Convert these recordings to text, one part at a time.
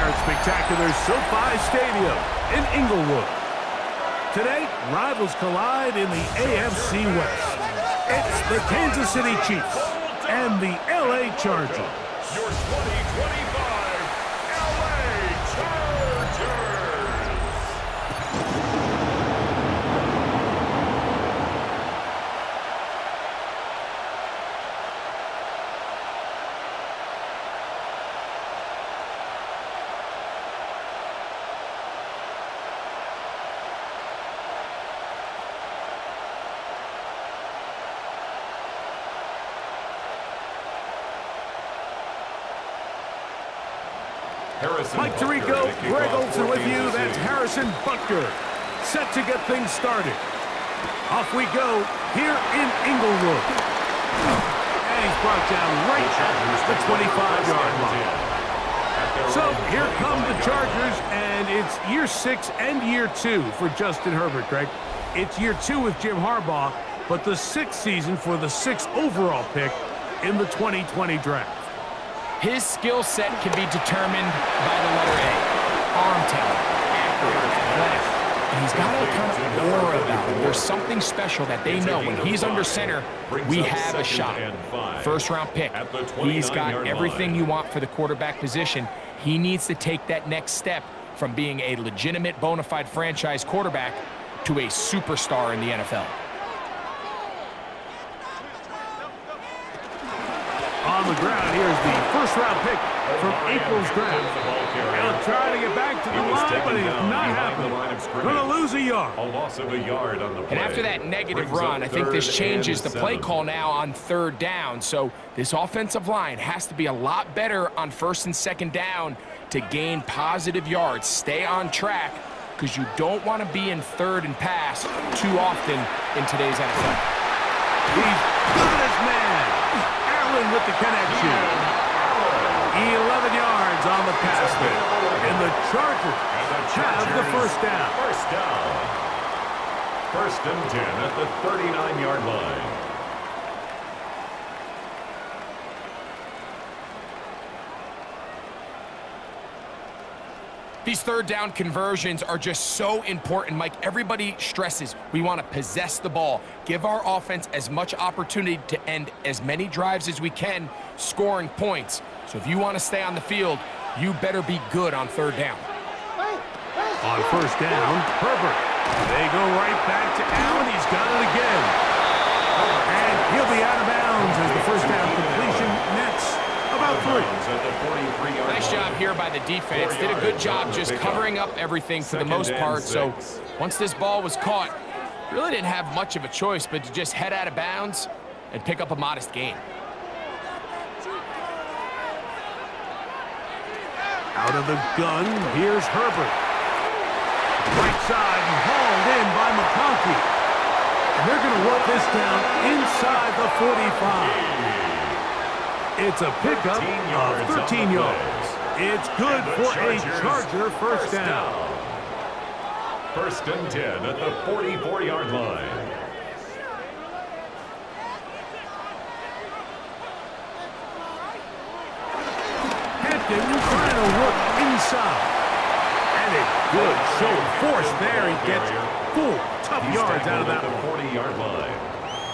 at spectacular SoFi Stadium in Inglewood. Today, rivals collide in the AFC West. It's the Kansas City Chiefs and the LA Chargers. Your 2025 LA Chargers. Mike Tirico, Greg Olson with you. That's Harrison Butker, set to get things started. Off we go here in Inglewood. And he's brought down right at the 25-yard line. So here come the Chargers, and it's year 6 and year 2 for Justin Herbert, Greg. It's year 2 with Jim Harbaugh, but the 6th season for the 6th overall pick in the 2020 draft. His skill set can be determined by the letter A. Arm talent, accurate, athletic. And he's got a kind of aura about him. There's something special that they know when he's under center, we have a shot. First-round pick. He's got everything you want for the quarterback position. He needs to take that next step from being a legitimate, bona fide franchise quarterback to a superstar in the NFL. On the ground, here's the first-round pick from April's draft. He'll try to get back to the line, but it's not happening. Going to lose a yard. A loss of a yard on the play. And after that negative run, I think this changes the play call now on 3rd down. So this offensive line has to be a lot better on 1st and 2nd down to gain positive yards. Stay on track, because you don't want to be in 3rd and pass too often in today's NFL. He's got his man. With the connection. 11 yards on the pass there. And the Chargers have the first down. First down. 1st and 10 at the 39-yard line. These 3rd down conversions are just so important, Mike. Everybody stresses we want to possess the ball, give our offense as much opportunity to end as many drives as we can, scoring points. So if you want to stay on the field, you better be good on 3rd down. On 1st down, Herbert. They go right back to Allen. He's got it again. And he'll be out of bounds as the 1st down completion nets about 3. Nice job here by the defense. Did a good job just covering up everything for the most part. So once this ball was caught, really didn't have much of a choice but to just head out of bounds and pick up a modest gain. Out of the gun, here's Herbert. Right side and hauled in by McConkey. And they're going to work this down inside the 45. It's a pickup of 13 yards. It's good for a Charger first down. 1st and 10 at the 44-yard line. Hampton trying to work inside. And a good show of force there. He gets 4 tough yards out of that one. 40-yard line.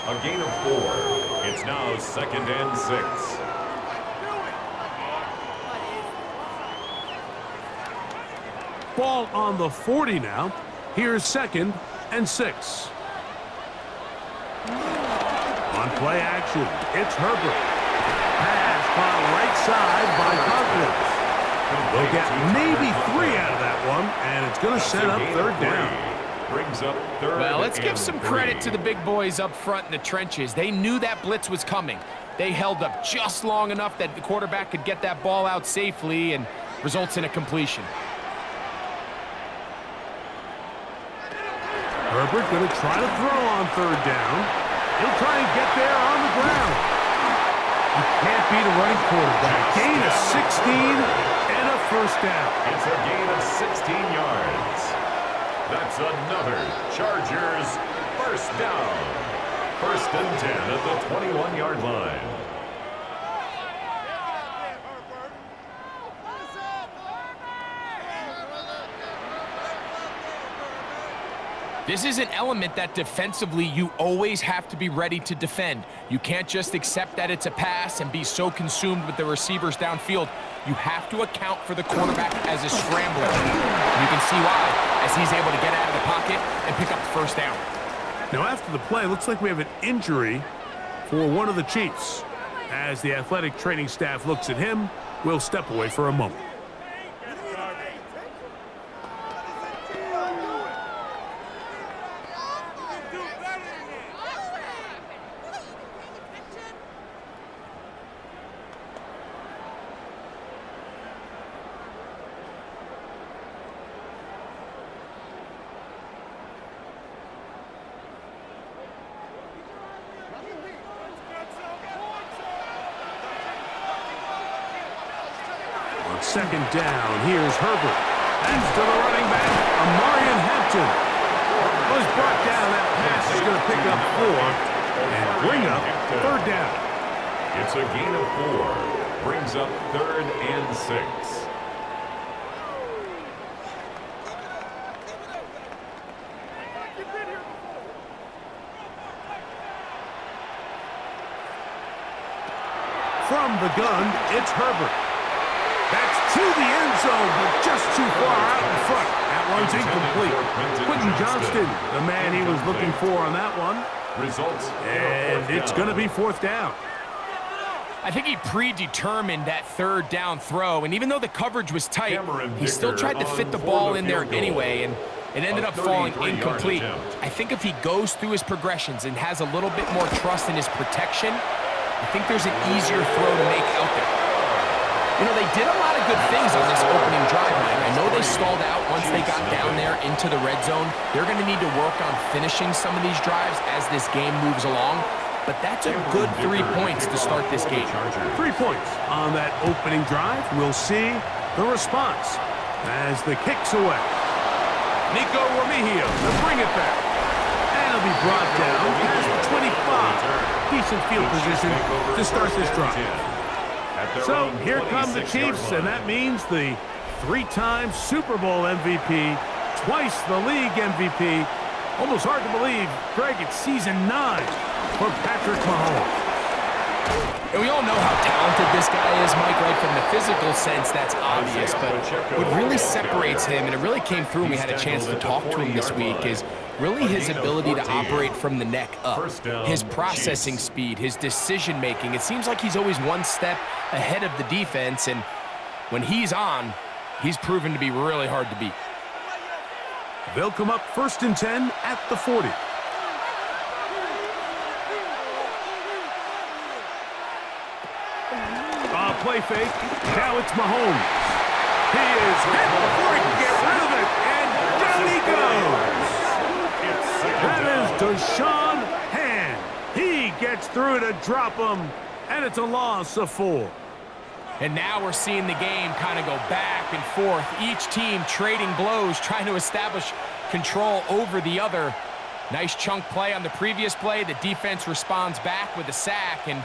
A gain of 4. It's now 2nd and 6. Ball on the 40 now. Here's 2nd and 6. On play action, it's Herbert. Pass caught right side by Conklin. They'll get maybe 3 out of that one, and it's going to set up 3rd down. Brings up 3rd. Well, let's give some credit to the big boys up front in the trenches. They knew that blitz was coming. They held up just long enough that the quarterback could get that ball out safely and results in a completion. Herbert going to try to throw on 3rd down. He'll try and get there on the ground. You can't beat a running quarterback. Gain of 16 and a 1st down. It's a gain of 16 yards. That's another Chargers first down. 1st and 10 at the 21-yard line. This is an element that defensively you always have to be ready to defend. You can't just accept that it's a pass and be so consumed with the receivers downfield. You have to account for the quarterback as a scrambler. You can see why, as he's able to get out of the pocket and pick up the first down. Now after the play, looks like we have an injury for one of the Chiefs. As the athletic training staff looks at him, we'll step away for a moment. Second down, here's Herbert. That's to the running back, Amarian Hampton. Was brought down. That pass is going to pick up 4 and bring up third down. It's a gain of 4. Brings up 3rd and 6. From the gun, it's Herbert. That's to the end zone, but just too far out in front. That one's incomplete. Quentin Johnston, the man he was looking for on that one. Results. And it's going to be 4th down. I think he predetermined that 3rd down throw, and even though the coverage was tight, he still tried to fit the ball in there anyway, and it ended up falling incomplete. I think if he goes through his progressions and has a little bit more trust in his protection, I think there's an easier throw to make out there. You know, they did a lot of good things on this opening drive, Mike. I know they stalled out once they got down there into the red zone. They're going to need to work on finishing some of these drives as this game moves along. But that's a good 3 points to start this game. 3 points on that opening drive. We'll see the response as the kick's away. Nico Remigio to bring it back. And it'll be brought down past the 25. Decent field position to start this drive. So here come the Chiefs, and that means the 3-time Super Bowl MVP, twice the league MVP. Almost hard to believe, Greg, it's season 9 for Patrick Mahomes. And we all know how talented this guy is, Mike, right? From the physical sense, that's obvious. But what really separates him, and it really came through when we had a chance to talk to him this week, is really his ability to operate from the neck up. His processing speed, his decision-making. It seems like he's always one step ahead of the defense, and when he's on, he's proven to be really hard to beat. They'll come up 1st and 10 at the 40. Play fake. Now it's Mahomes. He is hit before he can get rid of it, and down he goes. That is Deshaun Hand. He gets through to drop him, and it's a loss of 4. And now we're seeing the game kind of go back and forth. Each team trading blows, trying to establish control over the other. Nice chunk play on the previous play. The defense responds back with a sack, and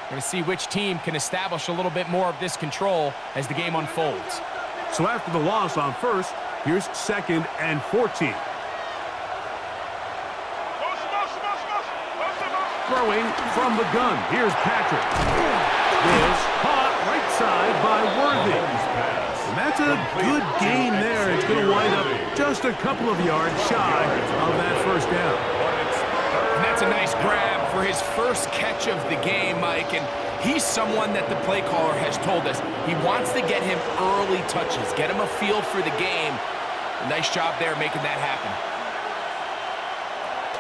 we're going to see which team can establish a little bit more of this control as the game unfolds. So after the loss on 1st, here's 2nd and 14. Throwing from the gun. Here's Patrick. This caught right side by Worthy. And that's a good gain there. It's going to wind up just a couple of yards shy of that 1st down. And that's a nice grab for his first catch of the game, Mike. And he's someone that the play caller has told us he wants to get him early touches, get him a feel for the game. A nice job there making that happen.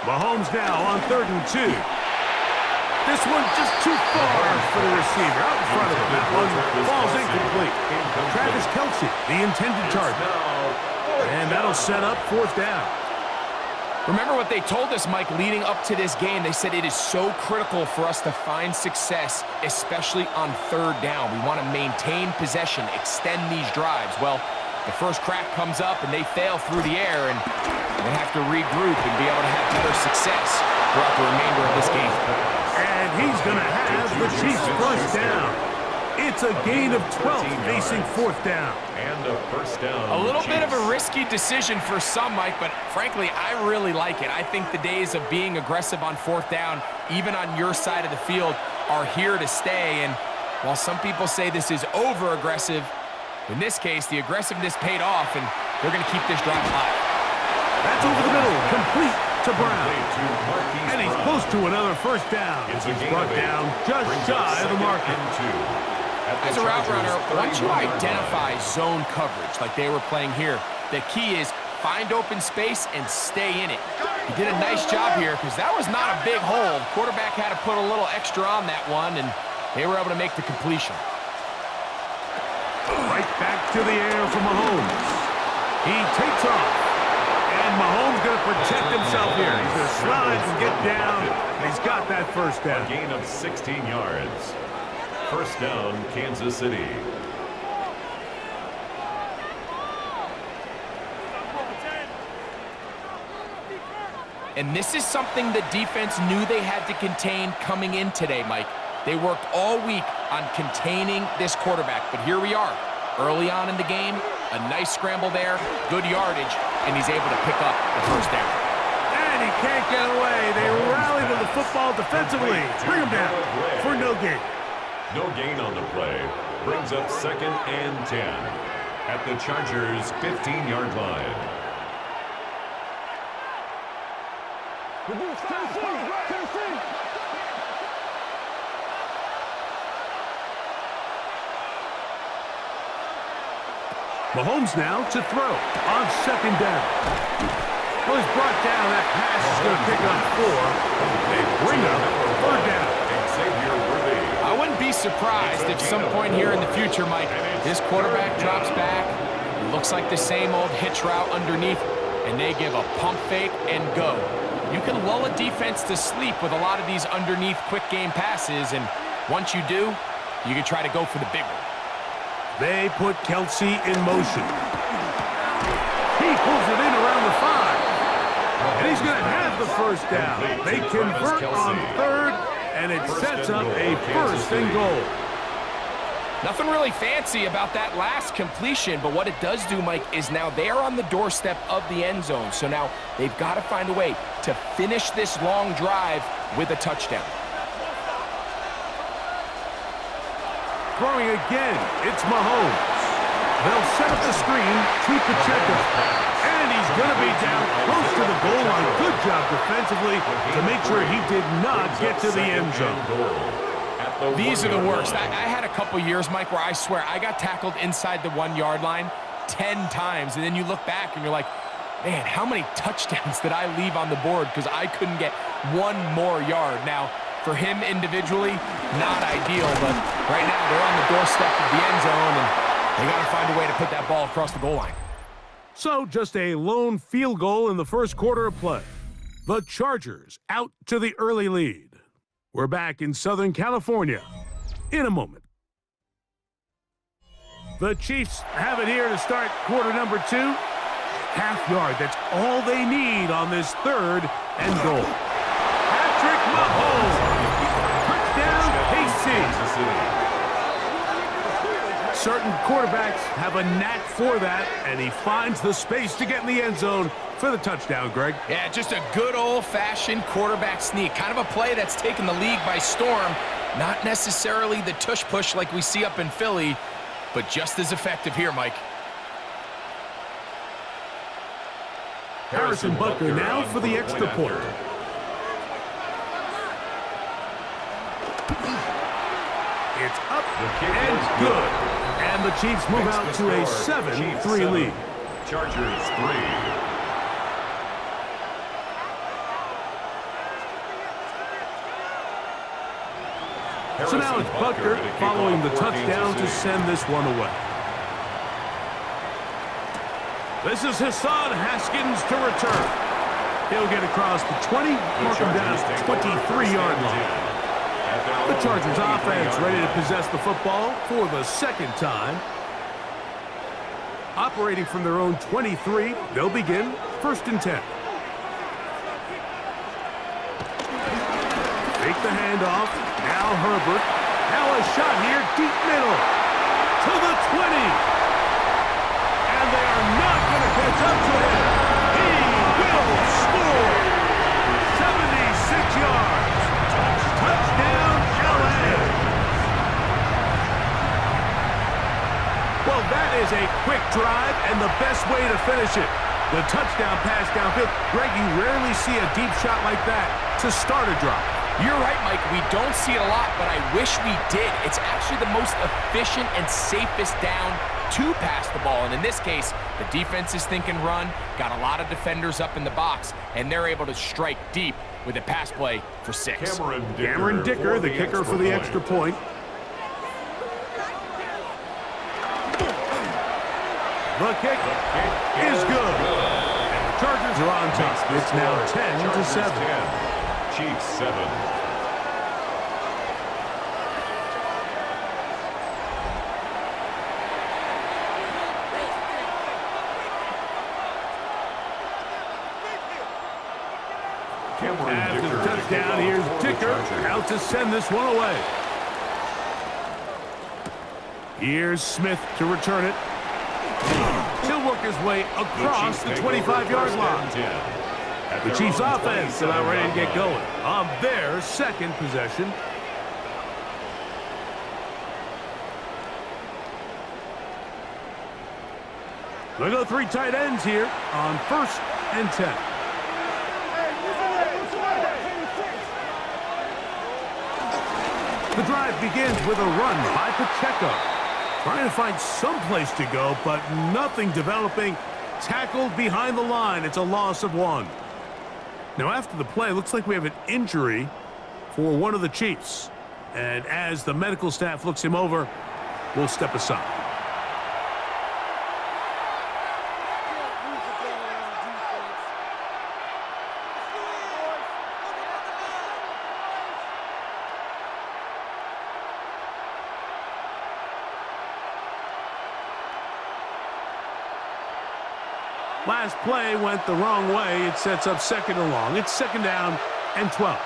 Mahomes now on 3rd and 2. This one just too far for the receiver. Out in front of him. That one falls incomplete. Travis Kelce, the intended target. And that'll set up 4th down. Remember what they told us, Mike, leading up to this game. They said it is so critical for us to find success, especially on 3rd down. We want to maintain possession, extend these drives. Well, the first crack comes up, and they fail through the air, and they have to regroup and be able to have better success throughout the remainder of this game. And he's going to have the Chiefs first down. It's a gain of 12 facing fourth down. And a first down. A little bit of a Chiefs. risky decision for some, Mike, but frankly, I really like it. I think the days of being aggressive on fourth down, even on your side of the field, are here to stay. And while some people say this is over-aggressive, in this case, the aggressiveness paid off, and they're going to keep this drive alive. That's over the middle, complete to Brown. And he's close to another first down. It's He's brought down just shy of the marker. As a route runner, once you identify zone coverage like they were playing here, the key is find open space and stay in it. He did a nice job here because that was not a big hole. The quarterback had to put a little extra on that one, and they were able to make the completion. Right back to the air for Mahomes. He takes off. And Mahomes going to protect himself here. He's going to slide and get down. He's got that first down. A gain of 16 yards. First down, Kansas City. And this is something the defense knew they had to contain coming in today, Mike. They worked all week on containing this quarterback, but here we are. Early on in the game, a nice scramble there, good yardage, and he's able to pick up the first down. And he can't get away. They rally to the football defensively. Bring him down for no gain. No gain on the play. Brings up second and 10 at the Chargers' 15-yard line. Mahomes now to throw on second down. Well, he's brought down. That pass is going to pick up 4. They bring up third down. I wouldn't be surprised if some point here in the future, Mike, this quarterback drops back. It looks like the same old hitch route underneath, and they give a pump fake and go. You can lull a defense to sleep with a lot of these underneath quick game passes, and once you do, you can try to go for the big one. They put Kelsey in motion. He pulls it in around the 5. And he's going to have the first down. They convert on third, and it sets up a first and goal. Nothing really fancy about that last completion, but what it does do, Mike, is now they're on the doorstep of the end zone. So now they've got to find a way to finish this long drive with a touchdown. Throwing again, it's Mahomes. They'll set up the screen to Pacheco. And he's going to be down close to the goal line. Good job defensively to make sure he did not get to the end zone. These are the worst. I had a couple years, Mike, where I swear I got tackled inside the 1-yard line 10 times. And then you look back and you're like, man, how many touchdowns did I leave on the board because I couldn't get one more yard? Now, for him individually, not ideal, but right now they're on the doorstep of the end zone, and they got to find a way to put that ball across the goal line. So just a lone field goal in the first quarter of play. The Chargers out to the early lead. We're back in Southern California in a moment. The Chiefs have it here to start quarter number 2. Half yard, that's all they need on this third and goal. Patrick Mahomes. Touchdown, KC. Certain quarterbacks have a knack for that, and he finds the space to get in the end zone for the touchdown, Greg. Yeah, just a good old-fashioned quarterback sneak. Kind of a play that's taken the league by storm. Not necessarily the tush-push like we see up in Philly, but just as effective here, Mike. Harrison Butker now for the extra point. It's up and good. And the Chiefs move out to a 7-3 lead. Chargers 3. So now it's Butker following the touchdown to send this one away. This is Hassan Haskins to return. He'll get across the 20, mark him down at the 23-yard line. The Chargers offense ready to possess the football for the second time. Operating from their own 23, they'll begin first and 10. Take the handoff. Now Herbert Now a shot here, deep middle, to the 20. And they are not going to catch up to him. He will score. 76 yards. Touchdown, LA. Well, that is a quick drive and the best way to finish it. The touchdown pass downfield. Greg, you rarely see a deep shot like that to start a drive. You're right, Mike. We don't see it a lot, but I wish we did. It's actually the most efficient and safest down to pass the ball. And in this case, the defense is thinking run, got a lot of defenders up in the box, and they're able to strike deep with a pass play for 6. Cameron Dicker, the kicker for the extra point. The kick is good. And the Chargers are on top. It's now 10-7. Chiefs 7. After the touchdown, here's Dicker out to send this one away. Here's Smith to return it. He'll work his way across the 25-yard line. The Chiefs' offense about ready to get going on their second possession. They go 3 tight ends here on 1st and 10. The drive begins with a run by Pacheco. Trying to find some place to go, but nothing developing. Tackled behind the line. It's a loss of 1. Now, after the play, looks like we have an injury for one of the Chiefs. And as the medical staff looks him over, we'll step aside. Last play went the wrong way. It sets up 2nd and long. It's 2nd down and 12.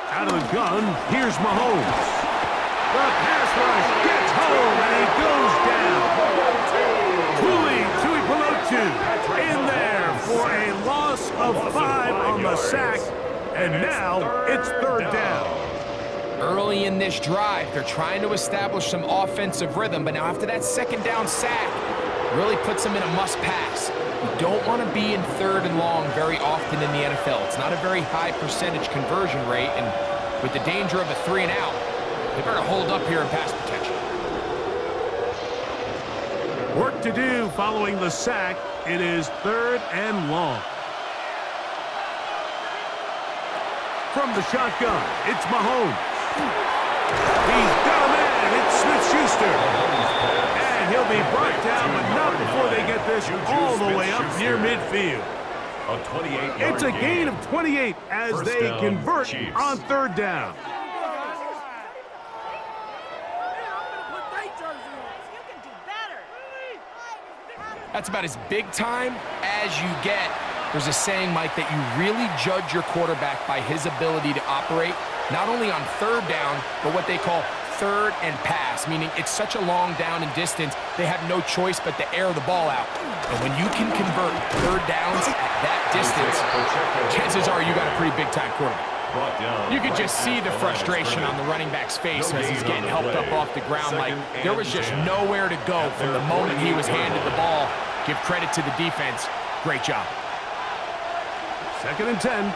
Out of the gun, here's Mahomes. The pass rush gets home, and he goes down. Tuli in there for a loss of 5 on the sack, and now it's 3rd down. Early in this drive, they're trying to establish some offensive rhythm, but now after that 2nd down sack, really puts them in a must-pass. You don't want to be in 3rd and long very often in the NFL. It's not a very high percentage conversion rate, and with the danger of a 3 and out, they better hold up here in pass protection. Work to do following the sack. It is 3rd and long. From the shotgun, it's Mahomes. He's got a man. It's Smith-Schuster. And he'll be brought down, but not before they get this all the way up near midfield. It's a gain of 28 as they convert on 3rd down. That's about as big time as you get. There's a saying, Mike, that you really judge your quarterback by his ability to operate, not only on 3rd down, but what they call 3rd and pass, meaning it's such a long down and distance, they have no choice but to air the ball out. And when you can convert 3rd downs at that distance, chances are you got a pretty big-time quarterback. You could just see the frustration on the running back's face as he's getting helped up off the ground. Like, there was just nowhere to go from the moment he was handed the ball. Give credit to the defense. Great job. 2nd and 10.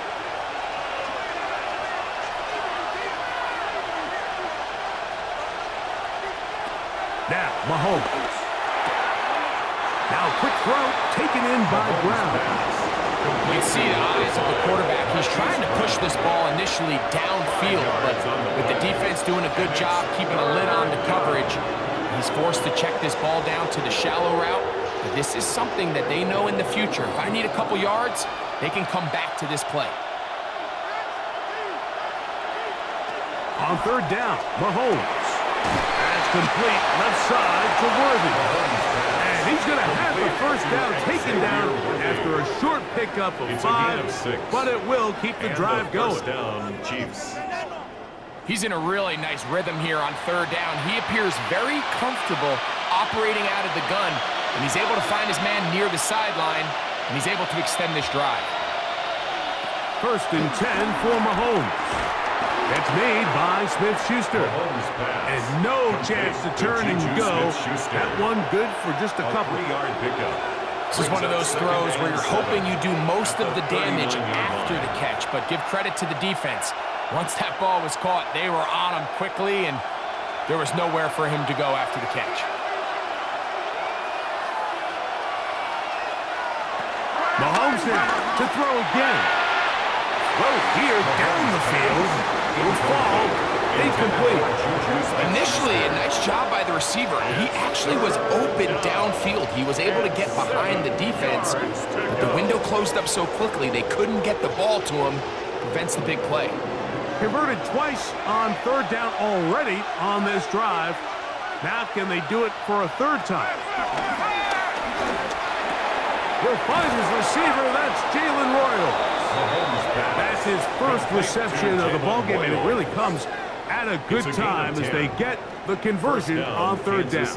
Now, Mahomes. Now, quick throw taken in by Brown. You can see the eyes of the quarterback. He's trying to push this ball initially downfield, but with the defense doing a good job keeping a lid on the coverage, he's forced to check this ball down to the shallow route. But this is something that they know in the future. If I need a couple yards, they can come back to this play. On 3rd down, Mahomes. That's complete left side to Worthy. And he's going to have the 1st down taken down after a short pickup of 5, but it will keep the drive going. Down, Chiefs. He's in a really nice rhythm here on third down. He appears very comfortable operating out of the gun, and he's able to find his man near the sideline, and he's able to extend this drive. 1st and 10 for Mahomes. It's made by Smith-Schuster. And no chance to turn and go. That one good for just a couple. 3-yard pickup. This is one of those throws where you're hoping you do most of the damage after the catch, but give credit to the defense. Once that ball was caught, they were on him quickly, and there was nowhere for him to go after the catch. Mahomes now to throw again. Throw here down the field. It will fall incomplete. Initially, a nice job by the receiver. He actually was open downfield. He was able to get behind the defense, but the window closed up so quickly they couldn't get the ball to him. Prevents the big play. Converted twice on 3rd down already on this drive. Now can they do it for a 3rd time? He'll find his receiver. That's Jalen Royal. That's his first reception of the ballgame, and it really comes at a good time as they get the conversion on 3rd down.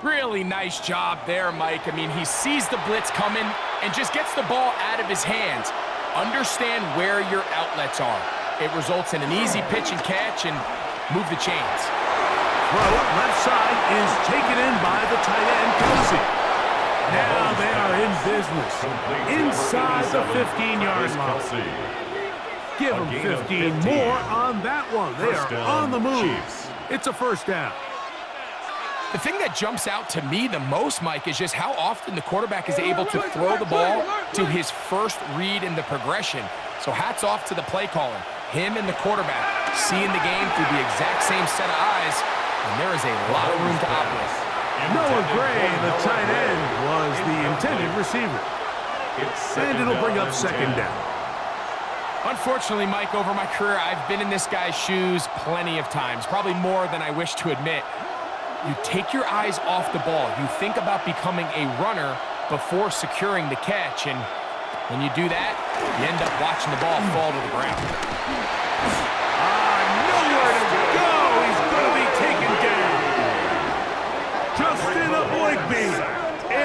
Really nice job there, Mike. I mean, he sees the blitz coming and just gets the ball out of his hands. Understand where your outlets are. It results in an easy pitch and catch and move the chains. Throw left side is taken in by the tight end, Kelsey. Now they are in business. Inside the 15-yard line. Give them 15 more on that one. They are on the move. It's a 1st down. The thing that jumps out to me the most, Mike, is just how often the quarterback is able to throw the ball to his first read in the progression. So hats off to the play caller. Him and the quarterback seeing the game through the exact same set of eyes, and there is a lot of room to operate. Noah Gray, the tight end, was the intended receiver. And it'll bring up 2nd down. Unfortunately, Mike, over my career, I've been in this guy's shoes plenty of times, probably more than I wish to admit. You take your eyes off the ball. You think about becoming a runner before securing the catch, and when you do that, you end up watching the ball fall to the ground. Nowhere to go. He's going to be taken down. Justin Aboigbe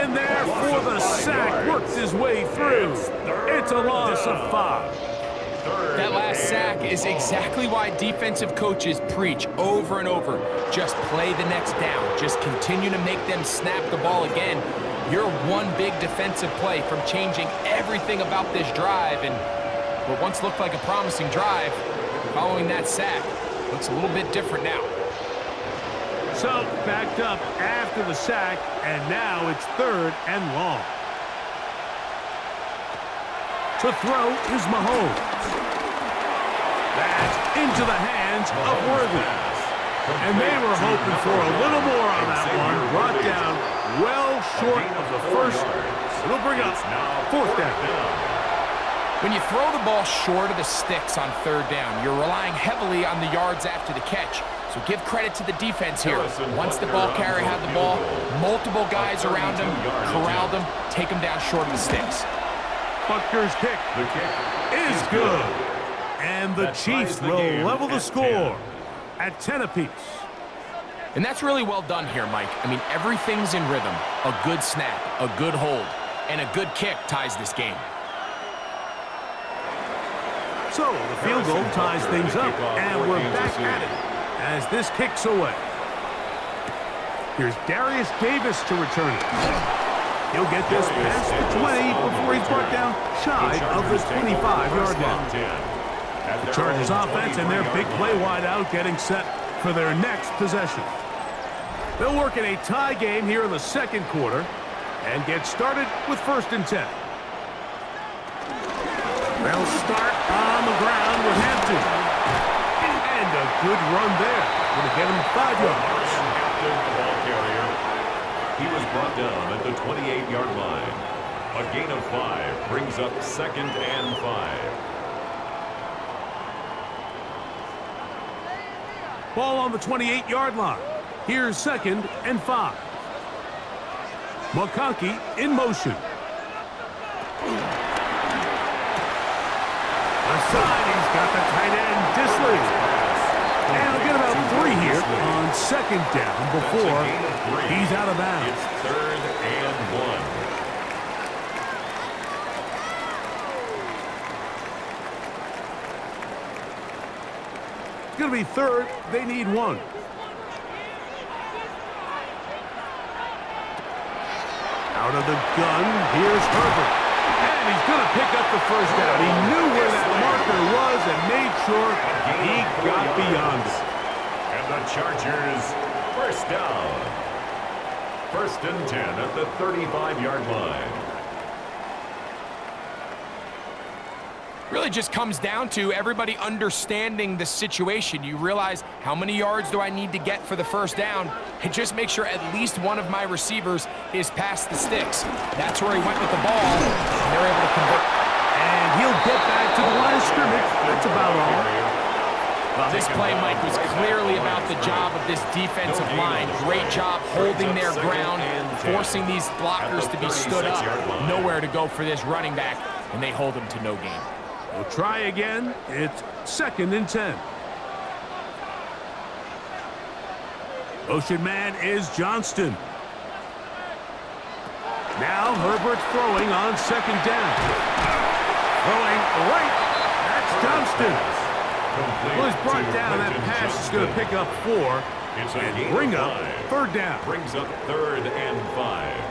in there for the sack. Works his way through. It's a loss of 5. That last sack is exactly why defensive coaches preach over and over. Just play the next down. Just continue to make them snap the ball again. You're one big defensive play from changing everything about this drive, and what once looked like a promising drive, following that sack, looks a little bit different now. So, backed up after the sack, and now it's 3rd and long. To throw is Mahomes. That's into the hands of Worthy. And they were hoping for a little more on that one. Brought down well short of the first. It'll bring up 4th down. When you throw the ball short of the sticks on 3rd down, you're relying heavily on the yards after the catch. So give credit to the defense here. Once the ball carrier had the ball, multiple guys around him, corralled him, take him down short of the sticks. Butker's kick is good. And the Chiefs will level the score at 10 apiece. And that's really well done here, Mike. I mean, everything's in rhythm. A good snap, a good hold, and a good kick ties this game. So the field goal ties things up, and we're back at it as this kicks away. Here's Darius Davis to return it. He'll get this past the 20 before he's brought down shy of the 25-yard line. The Chargers offense and their big play wideout getting set for their next possession. They'll work in a tie game here in the 2nd quarter and get started with 1st and 10. They'll start on the ground with Hampton. And a good run there. Going to get him 5 yards. He was brought down at the 28-yard line. A gain of 5 brings up 2nd and 5. Ball on the 28-yard line. Here's 2nd and 5. McConkey in motion. Aside, he's got the tight end, Disley. And we'll get about 3 here on 2nd down before he's out of bounds. It's 3rd and 1. It's going to be 3rd. They need 1. Out of the gun, here's Herbert. And he's going to pick up the first down. He knew where that marker was and made sure he got beyond it. And the Chargers, first down. 1st and 10 at the 35-yard line. Really just comes down to everybody understanding the situation. You realize, how many yards do I need to get for the first down? And just make sure at least one of my receivers is past the sticks. That's where he went with the ball, and they're able to convert. And he'll get back to the line of scrimmage. That's about all. Well, this play, Mike, was clearly about the job of this defensive line. Great job holding their ground, forcing these blockers to be stood up. Nowhere to go for this running back, and they hold him to no gain. We'll try again. It's 2nd and 10. Motion man is Johnston. Now Herbert's throwing on 2nd down. Throwing right. That's Johnston. Well, he's brought down. That pass is going to pick up 4 and bring up 3rd down. Brings up 3rd and 5.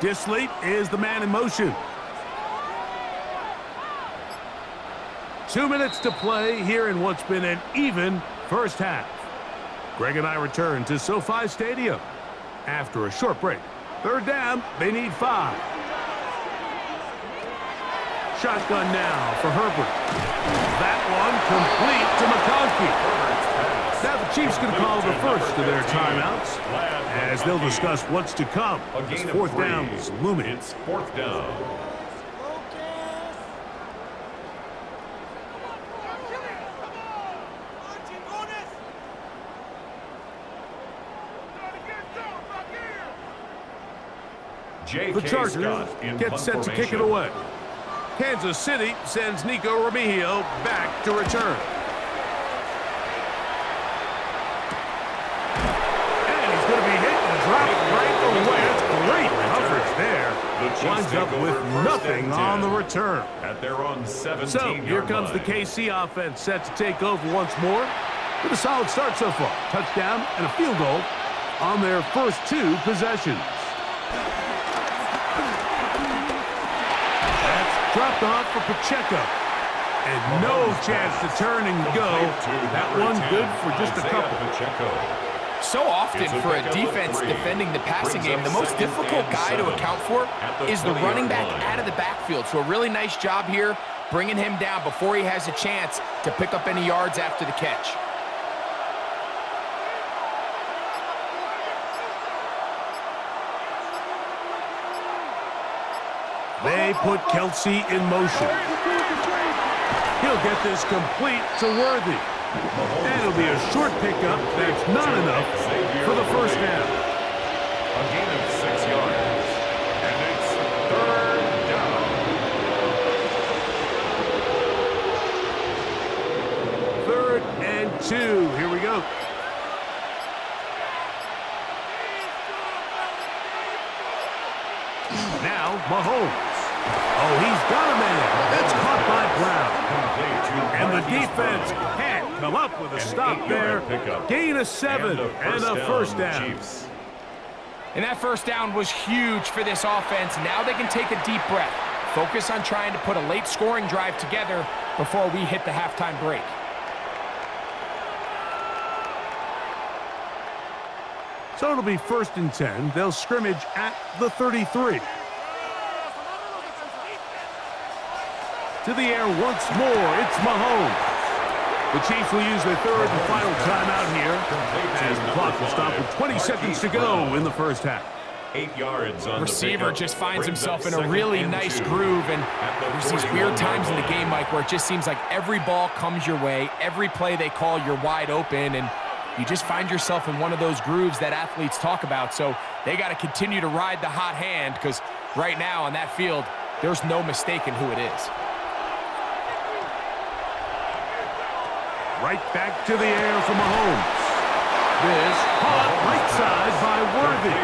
Disley is the man in motion. 2 minutes to play here in what's been an even first half. Greg and I return to SoFi Stadium after a short break. 3rd down, they need 5. Shotgun now for Herbert. That one complete to McConkey. Now the Chiefs going to call the first of their timeouts as they'll discuss what's to come. As 4th down is looming. It's 4th down. The Chargers get set to kick it away. Kansas City sends Nico Remigio back to return. And he's going to be hit and dropped right away. That's great coverage there. Winds up with nothing on the return. At their own 17-yard So here comes the KC offense set to take over once more with a solid start so far. Touchdown and a field goal on their first 2 possessions. Dropped off for Pacheco. And no chance to turn and go. That one good for just a couple. So often for a defense defending the passing game, the most difficult guy to account for is the running back out of the backfield. So a really nice job here bringing him down before he has a chance to pick up any yards after the catch. They put Kelsey in motion. He'll get this complete to Worthy. And it'll be a short pickup that's not enough for the first down. A gain of 6 yards. And it's 3rd down. 3rd and 2. Here we go. Now Mahomes. Oh, he's got a man. That's caught by Brown. And the defense can't come up with a stop there. Gain of 7 and a first down. And that first down was huge for this offense. Now they can take a deep breath. Focus on trying to put a late scoring drive together before we hit the halftime break. So it'll be 1st and 10. They'll scrimmage at the 33. To the air once more, it's Mahomes. The Chiefs will use their 3rd and final timeout here as the clock will stop with 20 seconds to go in the first half. 8 yards on Receiver the just finds brings himself up in a really 2nd and nice 2 groove, and at the there's these 41 weird times in the line. game, Mike, where it just seems like every ball comes your way, every play they call, you're wide open, and you just find yourself in one of those grooves that athletes talk about. So they got to continue to ride the hot hand, because right now on that field, there's no mistaking who it is. Right back to the air for Mahomes. This caught right side by Worthy.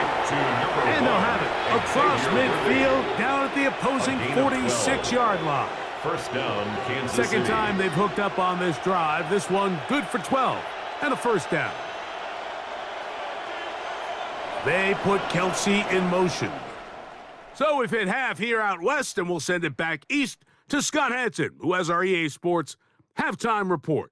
And they'll have it across midfield down at the opposing 46-yard line. First down, Kansas Second City. time they've hooked up on this drive. This one good for 12 and a first down. They put Kelsey in motion. So we've hit half here out west, and we'll send it back east to Scott Hansen, who has our EA Sports halftime report.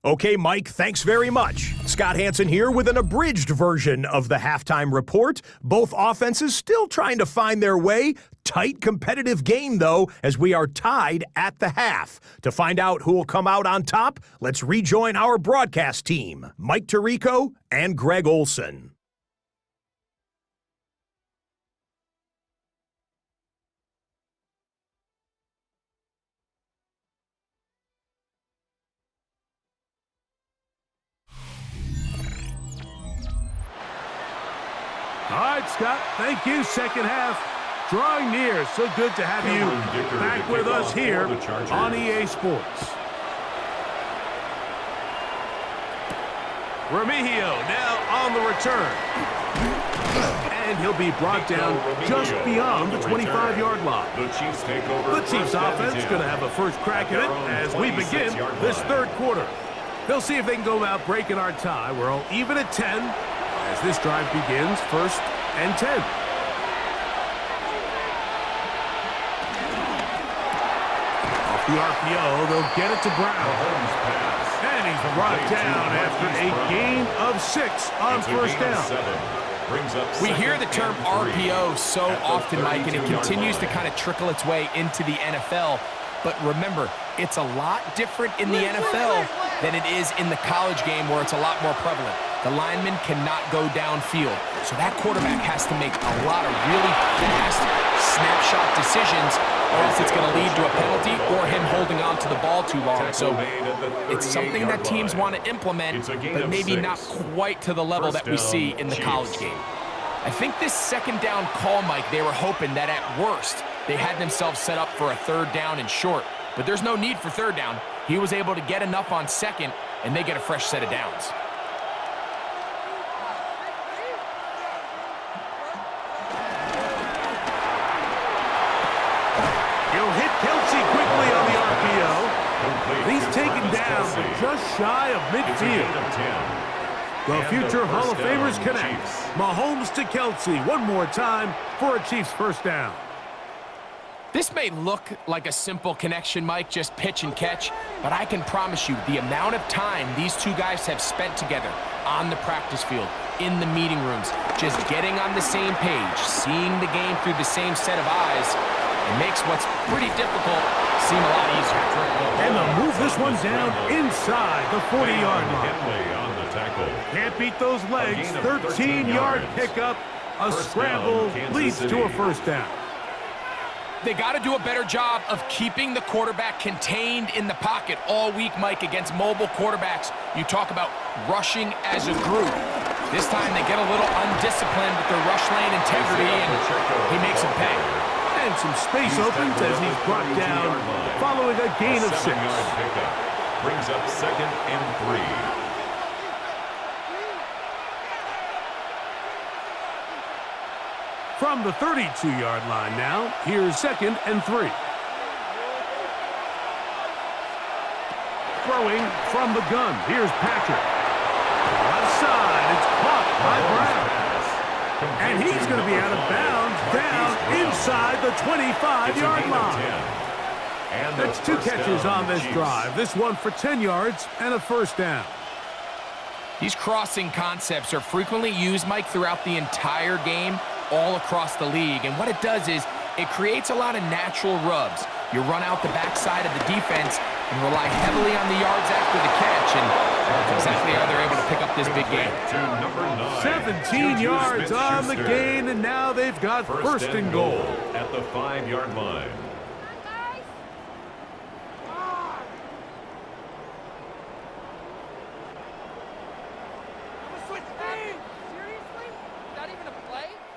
Okay, Mike, thanks very much. Scott Hansen here with an abridged version of the halftime report. Both offenses still trying to find their way. Tight, competitive game, though, as we are tied at the half. To find out who will come out on top, let's rejoin our broadcast team, Mike Tirico and Greg Olson. All right, Scott, thank you. Second half drawing near. So good to have you back with us here on EA Sports. Remigio now on the return. And he'll be brought down just beyond the 25-yard line. The Chiefs take over. The Chiefs offense going to have a first crack at it as we begin this third quarter. They'll see if they can go about breaking our tie. We're all even at 10. As this drive begins, 1st and 10. Off the RPO, they'll get it to Brown. And he's brought down after a gain of 6 on first down. We hear the term RPO so often, Mike, and it continues to kind of trickle its way into the NFL. But remember, it's a lot different in the NFL than it is in the college game, where it's a lot more prevalent. The lineman cannot go downfield, so that quarterback has to make a lot of really fast snapshot decisions, or else it's going to lead to a penalty or him holding on to the ball too long. So it's something that teams want to implement, but maybe not quite to the level that we see in the college game. I think this second down call, Mike, they were hoping that at worst they had themselves set up for a third down and short, but there's no need for third down. He was able to get enough on second, and they get a fresh set of downs. He'll hit Kelsey quickly on the RPO. He's taken down just shy of midfield. The future Hall of Famers connect. Mahomes to Kelsey one more time for a Chiefs first down. This may look like a simple connection, Mike, just pitch and catch, but I can promise you the amount of time these two guys have spent together on the practice field, in the meeting rooms, just getting on the same page, seeing the game through the same set of eyes, it makes what's pretty difficult seem a lot easier. And they'll move this one down inside the 40-yard line. Can't beat those legs. 13-yard pickup. A scramble leads to a first down. They got to do a better job of keeping the quarterback contained in the pocket all week, Mike, against mobile quarterbacks. You talk about rushing as a group. This time they get a little undisciplined with their rush lane integrity, and he makes them pay. And some space opens as he's brought down following a gain of 6. Brings up 2nd and 3. From the 32-yard line now, here's 2nd and 3. Throwing from the gun, here's Patrick. Left side, it's caught by Brown. And he's going to be out of bounds down inside the 25-yard line. That's 2 catches on this drive. This one for 10 yards and a first down. These crossing concepts are frequently used, Mike, throughout the entire game, all across the league. And what it does is it creates a lot of natural rubs. You run out the backside of the defense, and rely heavily on the yards after the catch, and that's exactly how they're able to pick up this big game. 17 yards on the gain, and now they've got first and goal at the 5-yard line.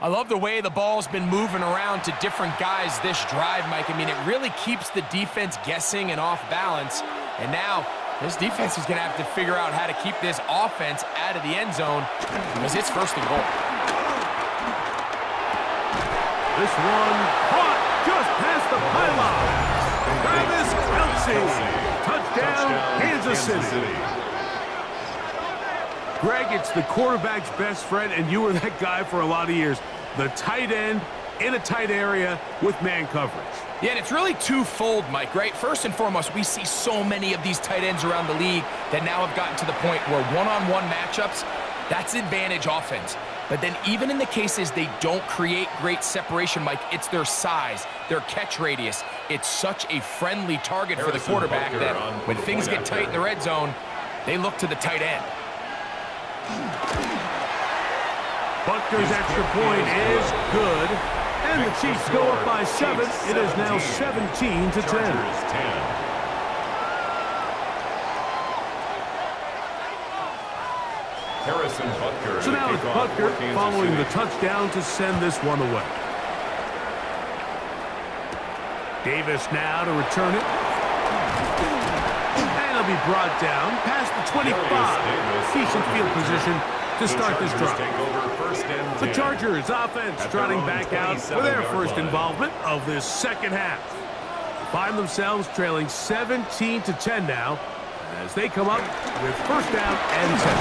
I love the way the ball's been moving around to different guys this drive, Mike. I mean, it really keeps the defense guessing and off balance. And now, this defense is going to have to figure out how to keep this offense out of the end zone because it's first and goal. This one caught just past the pylon. Travis Kelce. Touchdown, Kansas City. Greg, it's the quarterback's best friend, and you were that guy for a lot of years. The tight end in a tight area with man coverage. Yeah, and it's really twofold, Mike, right? First and foremost, we see so many of these tight ends around the league that now have gotten to the point where one-on-one matchups, that's advantage offense. But then even in the cases they don't create great separation, Mike, it's their size, their catch radius. It's such a friendly target for the quarterback that when things get tight in the red zone, they look to the tight end. Butker's extra point is good, and the Chiefs go up by 7. It is now 17-10. Harrison Butker. So now it's Butker following the touchdown to send this one away. Davis now to return it. And it'll be brought down past the 25. Decent field position to start this drive. The Chargers offense trotting back out for their first involvement of this second half. Find themselves trailing 17-10 now as they come up with first down and 10.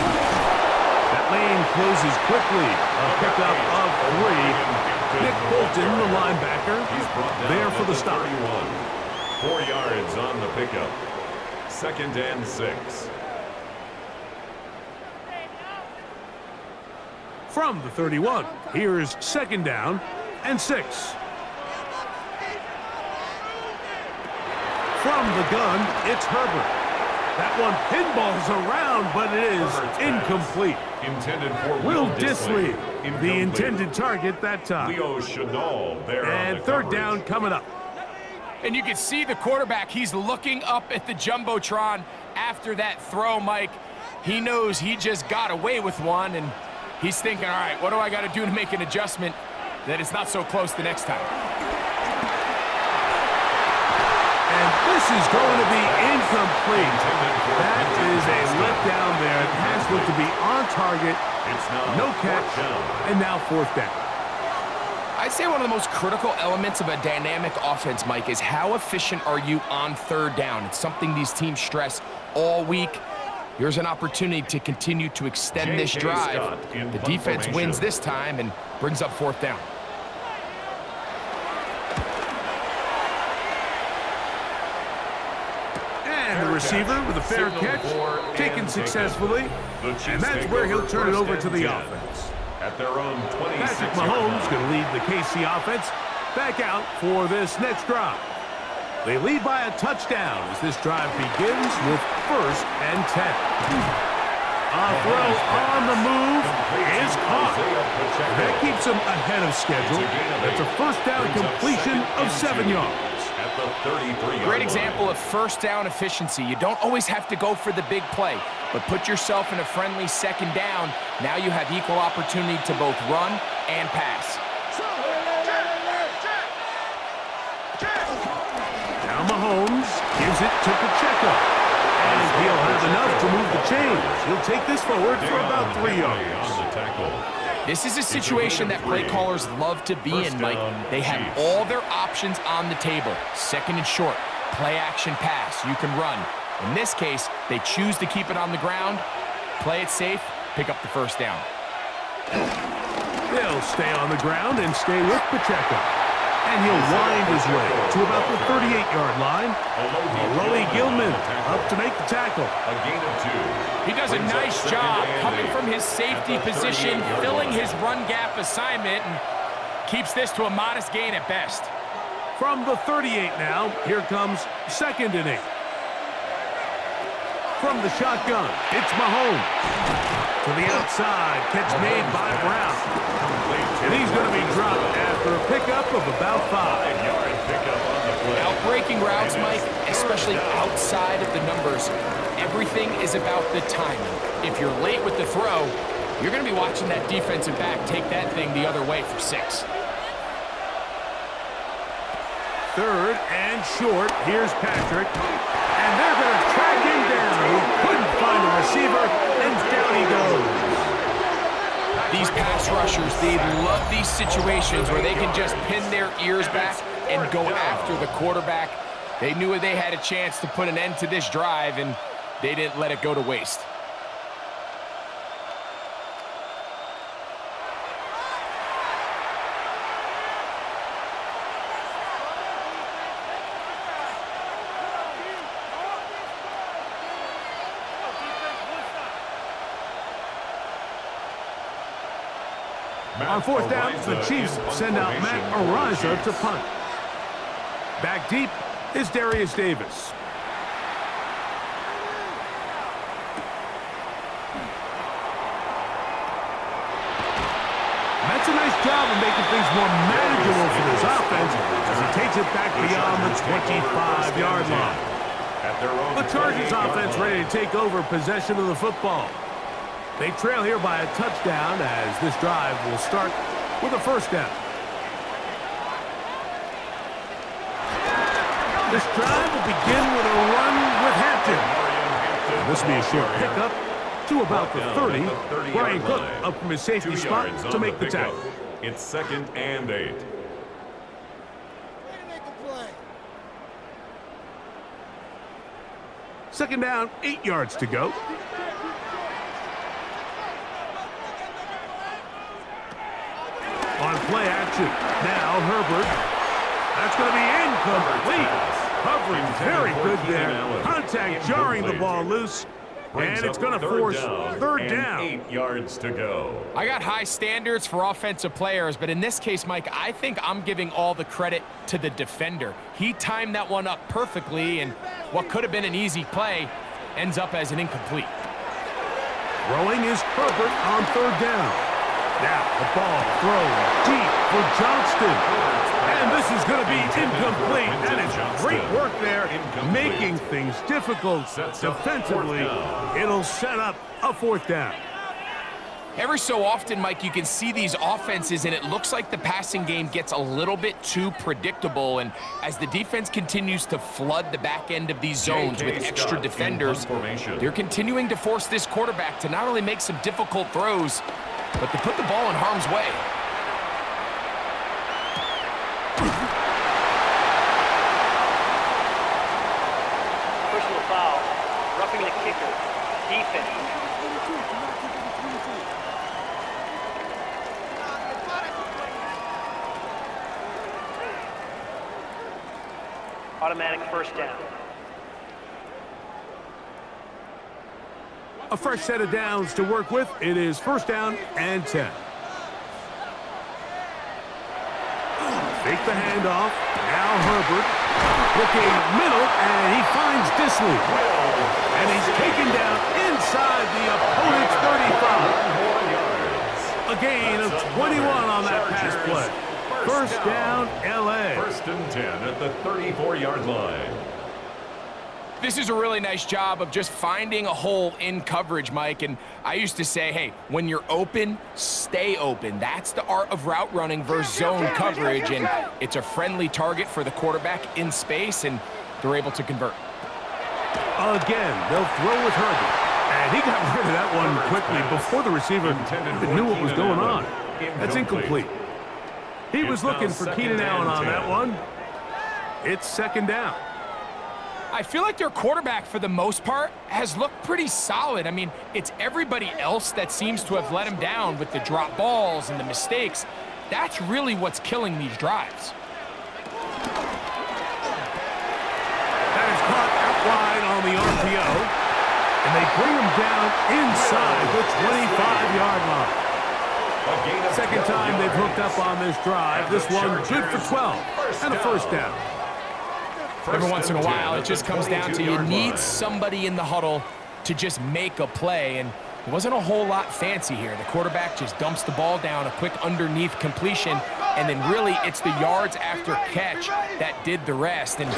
That lane closes quickly. A pickup of 3. Nick Bolton, the linebacker, there for the stop. 4 yards on the pickup. 2nd and 6. From the 31, here's 2nd down and 6. From the gun, it's Herbert. That one pinballs around, but it is incomplete. Intended for Will Dissly, the intended target that time. Leo Chenal there and on the 3rd coverage. down coming up. And you can see the quarterback, he's looking up at the Jumbotron after that throw, Mike. He knows he just got away with one, and he's thinking, all right, what do I got to do to make an adjustment that it's not so close the next time? And this is going to be incomplete. That is a letdown there. It has looked to be on target. No catch, and now 4th down. I'd say one of the most critical elements of a dynamic offense, Mike, is how efficient are you on 3rd down? It's something these teams stress all week. Here's an opportunity to continue to extend this drive. The defense wins this time and brings up 4th down. And the receiver with a fair catch, taken successfully. And that's where he'll turn it over to the offense. At their own 26. Patrick Mahomes going to lead the KC offense back out for this next drive. They lead by a touchdown as this drive begins with 1st and 10. A throw on the move is caught. That keeps them ahead of schedule. That's a first down completion of 7 yards. At the 33-yard Great example of first down efficiency. You don't always have to go for the big play, but put yourself in a friendly 2nd down. Now you have equal opportunity to both run and pass. Now Mahomes gives it to Pacheco. And he'll have enough to move the chains. He'll take this forward for about 3 yards. on the tackle. This is a situation that play callers love to be in, Mike. They have all their options on the table. 2nd and short, play action pass, you can run. In this case, they choose to keep it on the ground, play it safe, pick up the first down. They'll stay on the ground and stay with Pacheco. And he'll wind his way to about the 38-yard line. Alohi Gilman up to make the tackle. A gain of 2. He does a nice job coming from his safety position, filling his run gap assignment, and keeps this to a modest gain at best. From the 38 now, here comes 2nd and 8. from the shotgun. It's Mahomes. To the outside. Catch made by Brown. And he's going to be dropped after a pickup of about 5. 5-yard pickup on the play. Outbreaking routes, Mike, especially outside of the numbers, everything is about the timing. If you're late with the throw, you're going to be watching that defensive back take that thing the other way for 6. Third and short. Here's Patrick. And they're going to track him down. He couldn't find a receiver, and down he goes. These pass rushers, they love these situations where they can just pin their ears back and go after the quarterback. They knew they had a chance to put an end to this drive, and they didn't let it go to waste. On fourth down, the Chiefs send out Matt Ariza to punt. Back deep is Darius Davis. That's a nice job of making things more manageable for this offense as he takes it back beyond the 25-yard line. The Chargers offense ready to take over possession of the football. They trail here by a touchdown as this drive will start with a first down. This drive will begin with a run with Hampton. And this will be a short pickup to about the 30. Brian Cook up from his safety spot to make the tackle. It's 2nd and 8. Second down, 8 yards to go. On play action. Now Herbert. That's going to be incomplete. Covering very good there. Contact jarring the ball loose. And it's going to force third down. 8 yards to go. I got high standards for offensive players, but in this case, Mike, I think I'm giving all the credit to the defender. He timed that one up perfectly, and what could have been an easy play ends up as an incomplete. Throwing is Herbert on third down. Now the ball thrown deep for Johnston. And this is going to be incomplete. That is great work there, making things difficult defensively. It'll set up a fourth down. Every so often, Mike, you can see these offenses, and it looks like the passing game gets a little bit too predictable. And as the defense continues to flood the back end of these zones with extra defenders, they're continuing to force this quarterback to not only make some difficult throws, but to put the ball in harm's way. Personal foul. Roughing the kicker. Defense. Automatic first down. A fresh set of downs to work with. It is first down and 10. Fake the handoff. Now Herbert looking middle, and he finds Disley. And he's taken down inside the opponent's 35. A gain of 21 on that pass play. First down, LA. 1st and 10 at the 34-yard line. This is a really nice job of just finding a hole in coverage, Mike. And I used to say, hey, when you're open, stay open. That's the art of route running versus zone coverage. And it's a friendly target for the quarterback in space, and they're able to convert. Again, they'll throw with Herbert. And he got rid of that one quickly before the receiver even knew what was going on. That's incomplete. He was looking for Keenan Allen on that one. It's second down. I feel like their quarterback, for the most part, has looked pretty solid. I mean, it's everybody else that seems to have let him down with the drop balls and the mistakes. That's really what's killing these drives. That is caught out wide on the RPO. And they bring him down inside the 25-yard line. Second time they've hooked up on this drive. This one good for 12 and a first down. Every once in a while, it just comes down to you need somebody in the huddle to just make a play, and it wasn't a whole lot fancy here. The quarterback just dumps the ball down, a quick underneath completion, and then really it's the yards after catch that did the rest, and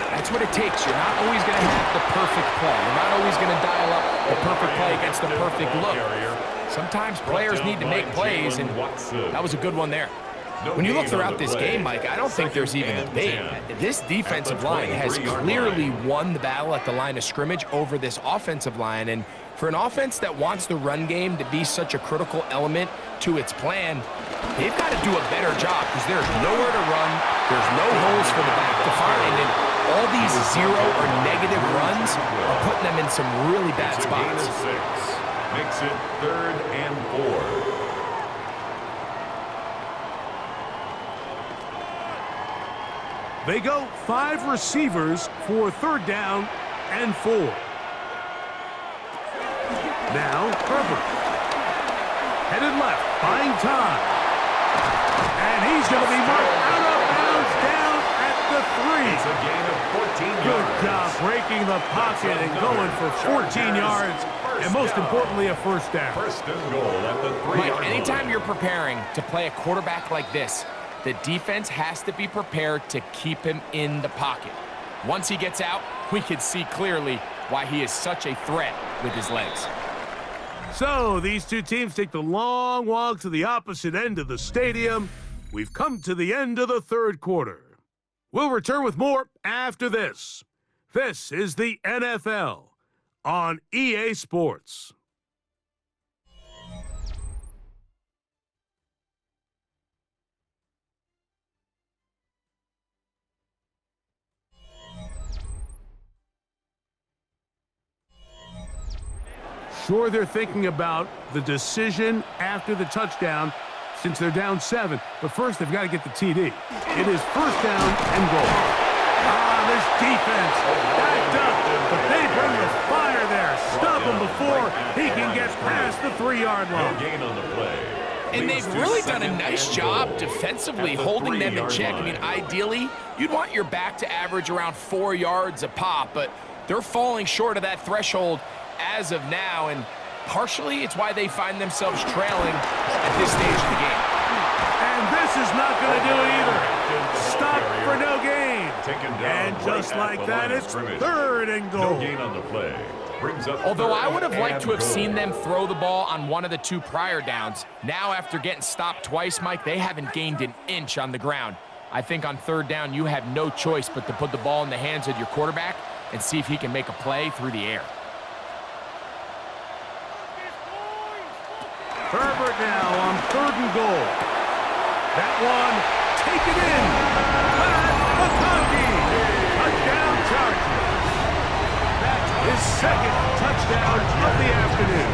that's what it takes. You're not always going to have the perfect play. You're not always going to dial up the perfect play against the perfect look. Sometimes players need to make plays, and that was a good one there. When you look throughout this game, Mike, I don't think there's even a debate. This defensive line has clearly won the battle at the line of scrimmage over this offensive line, and for an offense that wants the run game to be such a critical element to its plan, they've got to do a better job because there's nowhere to run, there's no holes for the back to find, and all these zero or negative runs are putting them in some really bad spots. Makes it 3rd and 4. They go 5 receivers for 3rd down and 4. Now, Herbert. Headed left, buying time. And he's going to be marked out of bounds down at the 3. It's a gain of 14 yards. Good job breaking the pocket and going for 14 yards. And most importantly, a 1st down. 1st and goal at the 3-yard line. Mike, anytime you're preparing to play a quarterback like this, the defense has to be prepared to keep him in the pocket. Once he gets out, we can see clearly why he is such a threat with his legs. So these two teams take the long walk to the opposite end of the stadium. We've come to the end of the 3rd quarter. We'll return with more after this. This is the NFL on EA Sports. Sure, they're thinking about the decision after the touchdown since they're down 7. But first, they've got to get the TD. It is 1st down and goal. This defense backed up, but they bring the fire there. Stop him before he can get past the 3-yard line. No gain on the play. And they've really done a nice job defensively holding them in check. I mean, ideally, you'd want your back to average around 4 yards a pop, but they're falling short of that threshold as of now, and partially it's why they find themselves trailing at this stage of the game. And this is not going to do it either. Stop for no gain. And just like that, it's 3rd and goal. No gain on the play. Brings up Although I would have liked to have seen them throw the ball on one of the 2 prior downs. Now, after getting stopped twice, Mike, they haven't gained an inch on the ground. I think on 3rd down, you have no choice but to put the ball in the hands of your quarterback and see if he can make a play through the air. Herbert now on 3rd and goal. That one, take it in. McConkey, touchdown Chargers. That's his 2nd touchdown of the afternoon.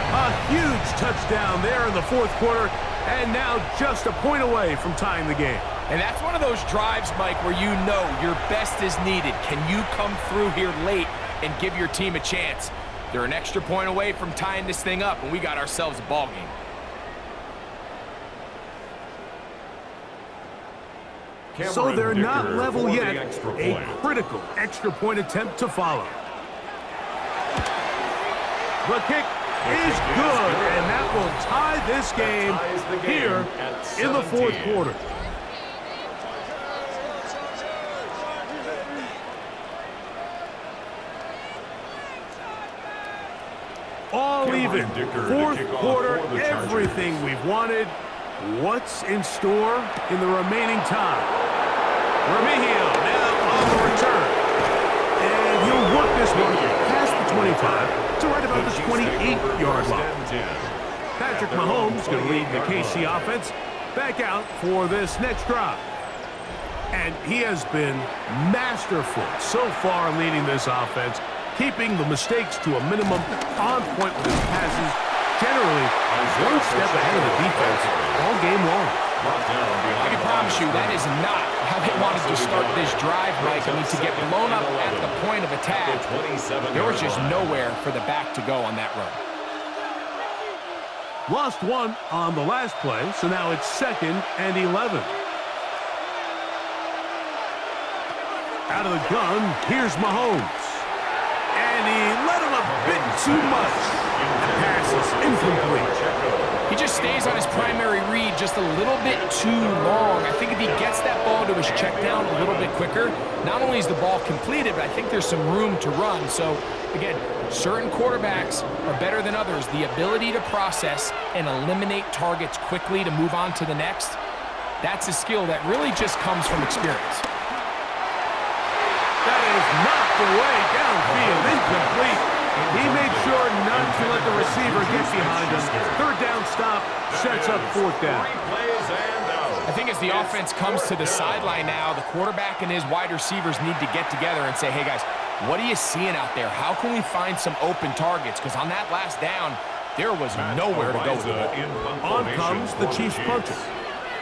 A huge touchdown there in the 4th quarter, and now just a point away from tying the game. And that's one of those drives, Mike, where you know your best is needed. Can you come through here late and give your team a chance? They're an extra point away from tying this thing up, and we got ourselves a ball game. So they're not level yet. A critical extra point attempt to follow. The kick is good, and that will tie this game here in the 4th quarter. All even. 4th quarter, everything we've wanted. What's in store in the remaining time? Remigio now on the return. And he'll work this one past the 25 to right about the 28-yard line. Patrick Mahomes going to lead the KC offense back out for this next drive. And he has been masterful so far leading this offense, keeping the mistakes to a minimum, on point with his passes, generally one step ahead of the defense all game long. I can promise you that is not how they wanted to start this drive, Mike. I mean, to get blown up at the point of attack, there was just nowhere for the back to go on that run. Lost one on the last play, so now it's 2nd and 11. Out of the gun, here's Mahomes. And he let him a bit too much. The pass is incomplete. He just stays on his primary read just a little bit too long. I think if he gets that ball to his check down a little bit quicker, not only is the ball completed, but I think there's some room to run. So, again, certain quarterbacks are better than others. The ability to process and eliminate targets quickly to move on to the next, that's a skill that really just comes from experience. That is knocked away downfield, incomplete. He made sure not to let the receiver get behind him. Third down stop sets up fourth down. I think as the offense comes to the sideline now, the quarterback and his wide receivers need to get together and say, hey guys, what are you seeing out there? How can we find some open targets? Because on that last down, there was nowhere to go with the ball. On comes the Chiefs punter.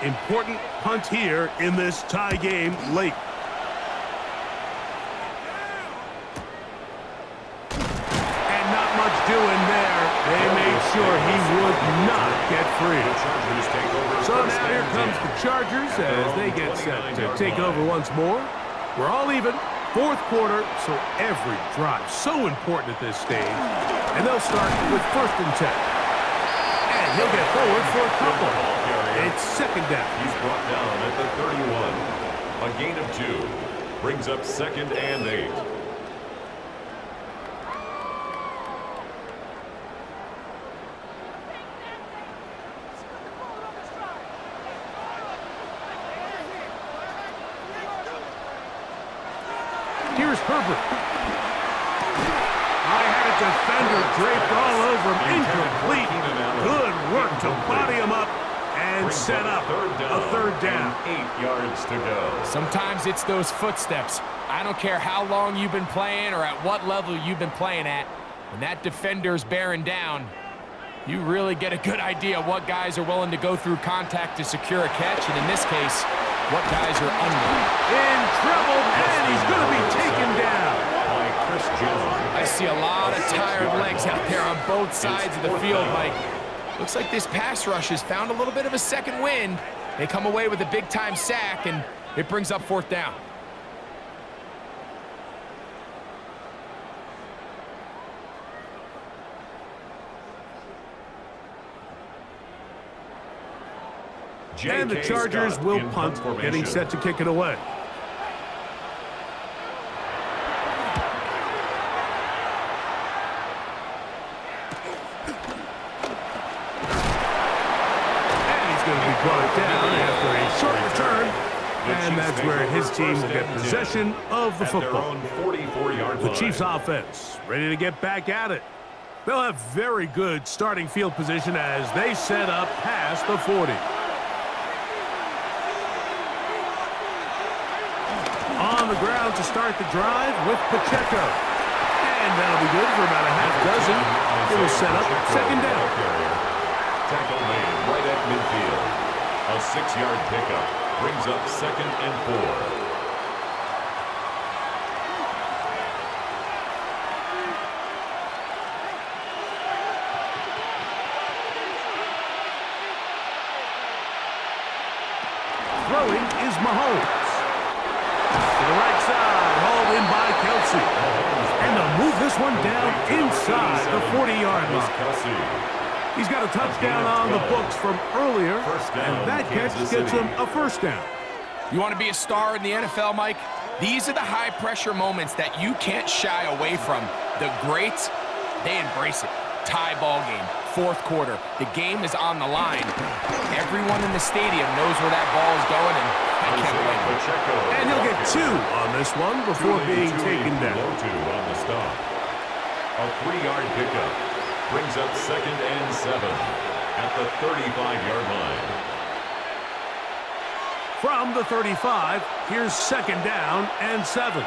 Important punt here in this tie game late. Doing there, they made sure he would not get free. So now here comes the Chargers as they get set to take over once more. We're all even, fourth quarter, so every drive so important at this stage. And they'll start with 1st and 10. And he'll get forward for a couple. It's second down. He's brought down at the 31. A gain of 2 brings up 2nd and 8. Here's Herbert. I had a defender draped all over him. Incomplete. Good work to body him up and set up a third down. 8 yards to go. Sometimes it's those footsteps. I don't care how long you've been playing or at what level you've been playing at. When that defender's bearing down, you really get a good idea of what guys are willing to go through contact to secure a catch, and in this case, what guys are unwilling. In trouble, and he's going to be taken down. By Chris Jones. I see a lot of tired legs out there on both sides of the field, Mike. Looks like this pass rush has found a little bit of a second wind. They come away with a big-time sack, and it brings up 4th down. And the Chargers will punt, getting set to kick it away. And he's going to be brought down after a short return. And that's where his team will get possession of the football. The Chiefs offense ready to get back at it. They'll have very good starting field position as they set up past the 40. On the ground to start the drive with Pacheco. And that'll be good for about a half dozen. It will set up 2nd down. Tackle made right at midfield. A 6-yard pickup brings up 2nd and 4. Throwing is Mahomes. To the right side, hauled in by Kelsey. And they'll move this one down inside the 40-yard line. He's got a touchdown on the books from earlier, and that catch gets him a 1st down. You want to be a star in the NFL, Mike? These are the high-pressure moments that you can't shy away from. The greats, they embrace it. Tie ball game, 4th quarter. The game is on the line. Everyone in the stadium knows where that ball is going, and I can't wait. And he'll get 2 on this one before being taken down. 2 on the stop. A 3-yard pickup brings up 2nd and 7 at the 35-yard line. From the 35, here's 2nd down and 7.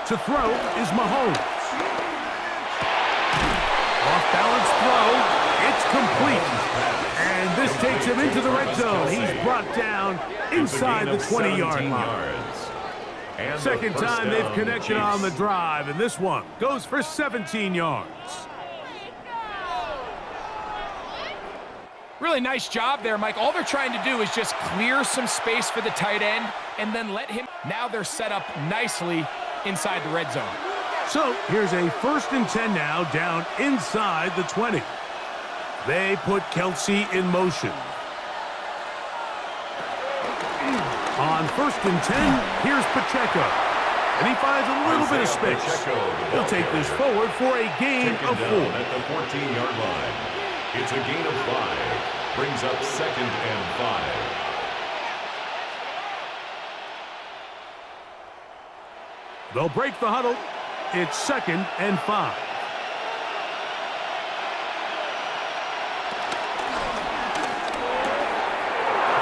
To throw is Mahomes. Off-balance throw. It's complete. And this takes him into the red zone. He's brought down inside the 20-yard line. Second time they've connected on the drive, and this one goes for 17 yards. Really nice job there, Mike. All they're trying to do is just clear some space for the tight end and then let him. Now they're set up nicely inside the red zone. So here's a 1st and 10 now, down inside the 20. They put Kelsey in motion. On 1st and 10, here's Pacheco. And he finds a little bit of space. He'll take this forward for a gain of 4. At the 14-yard line. It's a gain of 5. Brings up 2nd and 5. They'll break the huddle. It's 2nd and 5.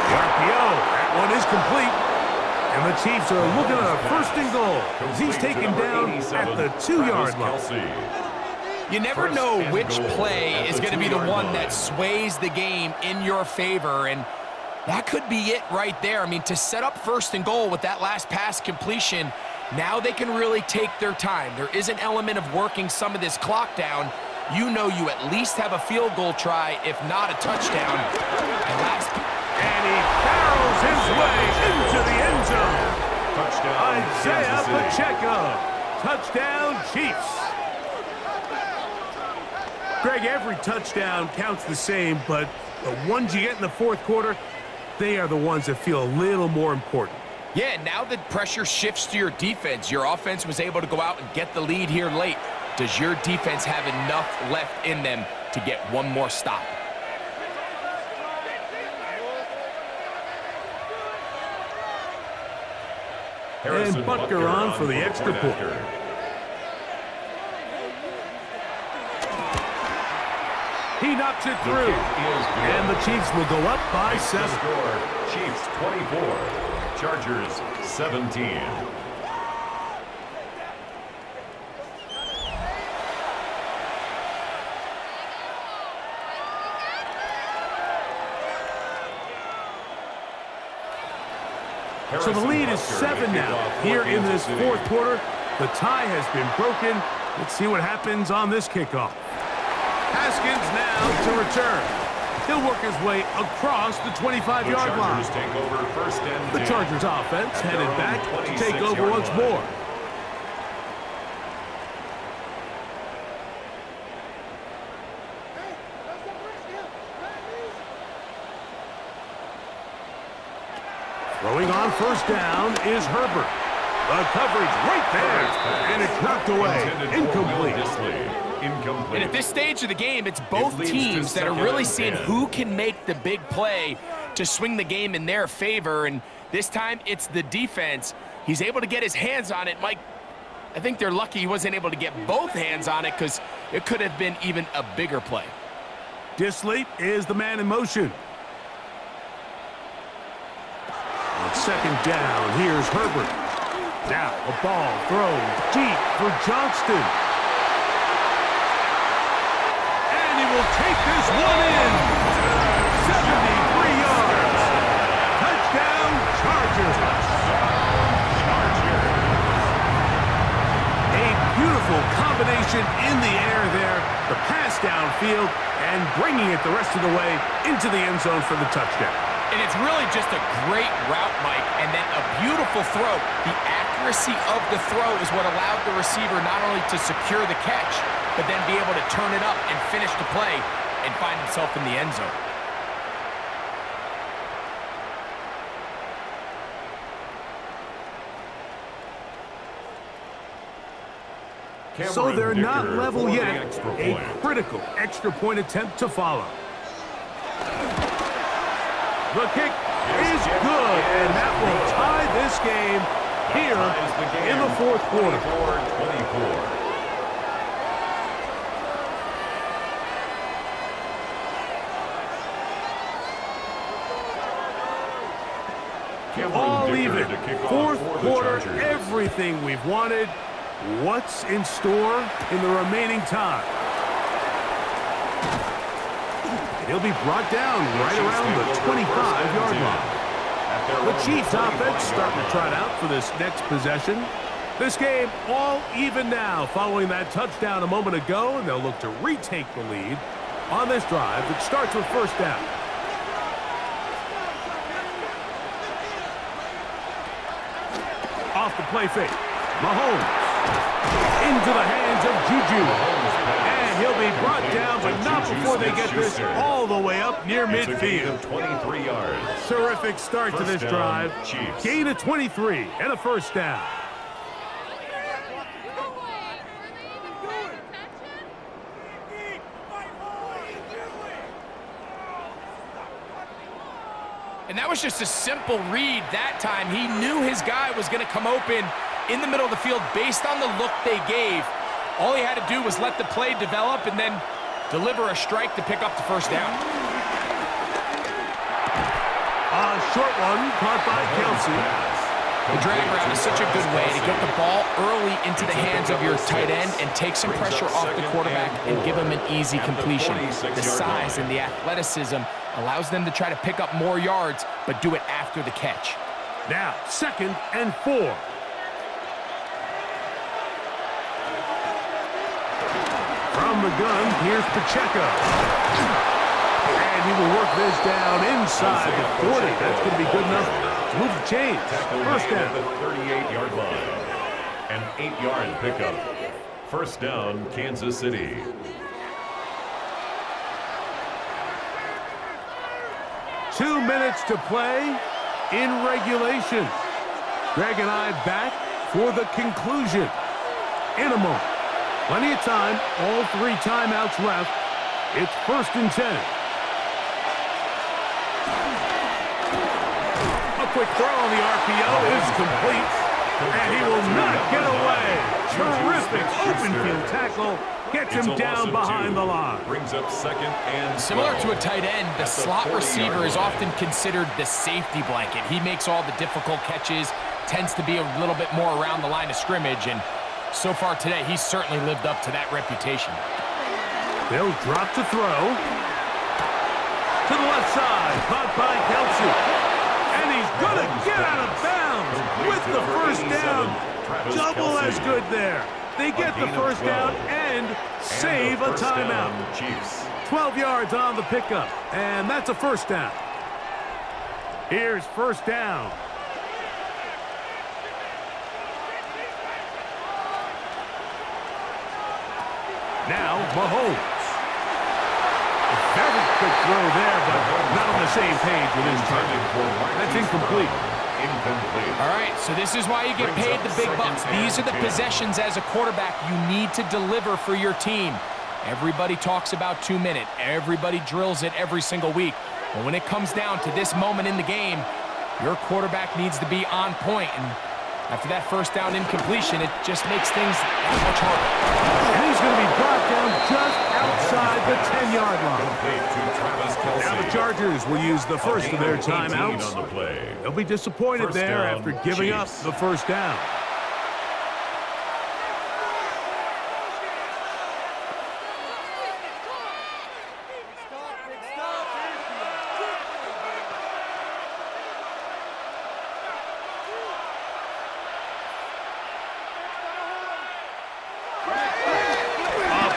The RPO. That one is complete. And the Chiefs are looking at a 1st and goal as he's taken down at the 2-yard line. You never know which play is going to be the one that sways the game in your favor, and that could be it right there. I mean, to set up 1st and goal with that last pass completion, now they can really take their time. There is an element of working some of this clock down. You know you at least have a field goal try, if not a touchdown. And he barrels his way into the end zone. Touchdown, Isaiah Pacheco. Touchdown, Chiefs. Greg, every touchdown counts the same, but the ones you get in the 4th quarter, they are the ones that feel a little more important. Yeah, now the pressure shifts to your defense. Your offense was able to go out and get the lead here late. Does your defense have enough left in them to get one more stop? And Butker on for the extra point. He knocks it through. And the Chiefs will go up by 7. Chiefs 24, Chargers 17. So the lead is 7 now. Here in this 4th quarter, the tie has been broken. Let's see what happens on this kickoff. Haskins now to return. He'll work his way across the 25-yard line. The Chargers offense headed back to take over once more. Throwing on 1st down is Herbert. The coverage right there, and it's knocked away. Incomplete. And at this stage of the game, it's both teams that are really seeing who can make the big play to swing the game in their favor, and this time it's the defense. He's able to get his hands on it. Mike, I think they're lucky he wasn't able to get both hands on it because it could have been even a bigger play. Disley is the man in motion. On 2nd down, here's Herbert. Now a ball thrown deep for Johnston. And he will take this one in. 73 yards. Touchdown, Chargers. A beautiful combination in the air there. The pass downfield and bringing it the rest of the way into the end zone for the touchdown. And it's really just a great route, Mike, and then a beautiful throw. The accuracy of the throw is what allowed the receiver not only to secure the catch, but then be able to turn it up and finish the play and find himself in the end zone. So they're not level yet. A critical extra point attempt to follow. The kick is good, and that will tie this game here in the 4th quarter. 24. All even. 4th quarter, everything we've wanted. What's in store in the remaining time? He'll be brought down right around the 25-yard line. The Chiefs offense starting to trot out for this next possession. This game all even now following that touchdown a moment ago, and they'll look to retake the lead on this drive that starts with 1st down. Off the play fake. Mahomes. Into the hands of Juju. And he'll be brought down, but not before they get this all the way up near midfield. 23 yards. Terrific start to this drive. Gain of 23 and a first down. And that was just a simple read that time. He knew his guy was going to come open in the middle of the field based on the look they gave. All he had to do was let the play develop and then deliver a strike to pick up the first down. A short one caught by Kelsey. The drag route is such a good way to get the ball early into the hands of your tight end and take some pressure off the quarterback and give him an easy completion. The size and the athleticism allows them to try to pick up more yards, but do it after the catch. Now, 2nd and 4. From the gun, here's Pacheco. And he will work this down inside the 40. That's going to be good enough to move the chains. First down. The 38-yard line. An 8-yard pickup. First down, Kansas City. Two minutes to play in regulation. Greg and I back for the conclusion in a moment. Plenty of time, all 3 timeouts left. It's 1st and 10. A quick throw on the RPO is complete, and he will not get away. Terrific open field tackle. Gets him down behind the line. Brings up 2nd and 12. Similar to a tight end, the slot receiver is often considered the safety blanket. He makes all the difficult catches, tends to be a little bit more around the line of scrimmage, and so far today, he's certainly lived up to that reputation. They'll drop to throw. To the left side, caught by Kelsey. And he's going to get out of bounds with the first down. Double as good there. They get the first down and save a timeout. 12 yards on the pickup, and that's a first down. Here's first down. Now, Mahomes. A very quick throw there, but not on the same page with his target. That's incomplete. All right, so this is why you get paid the big bucks. These are the possessions as a quarterback you need to deliver for your team. Everybody talks about 2 minutes. Everybody drills it every single week. But when it comes down to this moment in the game, your quarterback needs to be on point. And after that first down incompletion, it just makes things that much harder. And he's going to be brought down just outside the 10-yard line. Now the Chargers will use the first of their timeouts. They'll be disappointed there after giving up the first down.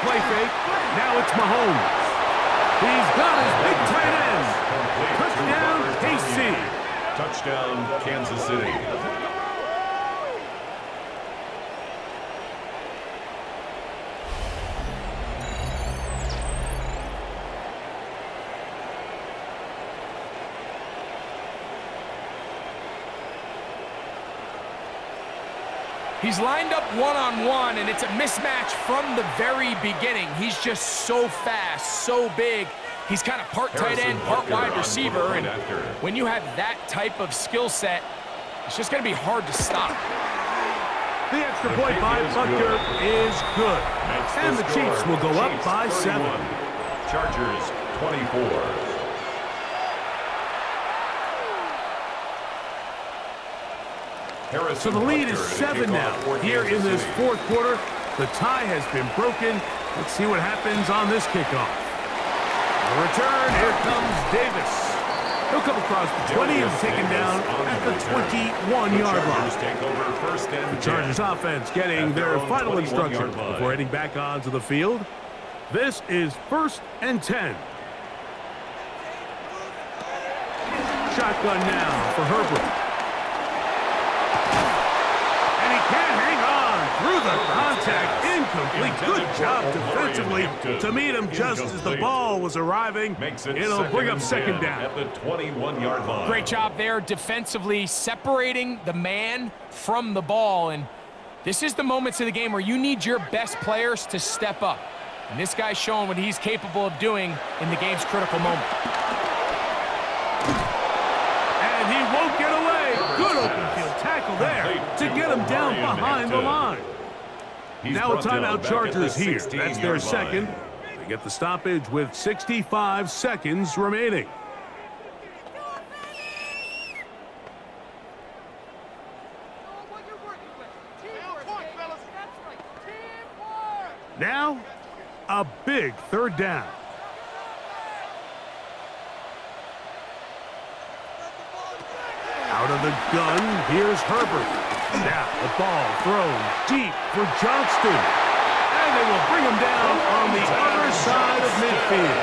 Play fake. Now it's Mahomes. He's got his big tight end. Touchdown, KC. Touchdown, Kansas City. He's lined up one-on-one, and it's a mismatch from the very beginning. He's just so fast, so big. He's kind of part tight end, part wide receiver, and when you have that type of skill set, it's just going to be hard to stop. The extra point by Butker is good, and the Chiefs will go up by 7. Chargers 24. So the lead is 7 now. Here in this 4th quarter, the tie has been broken. Let's see what happens on this kickoff. The return, here comes Davis. He'll come across the 20 and taken down at the 21-yard line. The Chargers offense getting their final instruction before heading back onto the field. This is 1st and 10. Shotgun now for Herbert. the contact incomplete. Good job defensively to meet him just as the ball was arriving. It'll bring up second down. At the 21-yard line. Great job there defensively, separating the man from the ball. And this is the moments of the game where you need your best players to step up. And this guy's showing what he's capable of doing in the game's critical moment. And he won't get away. Good open field tackle there to get him down behind the line. Now a timeout, Chargers here. That's their second. They get the stoppage with 65 seconds remaining. Now, a big third down. Out of the gun, here's Herbert. Now the ball thrown deep for Johnston. And they will bring him down on the other side of midfield.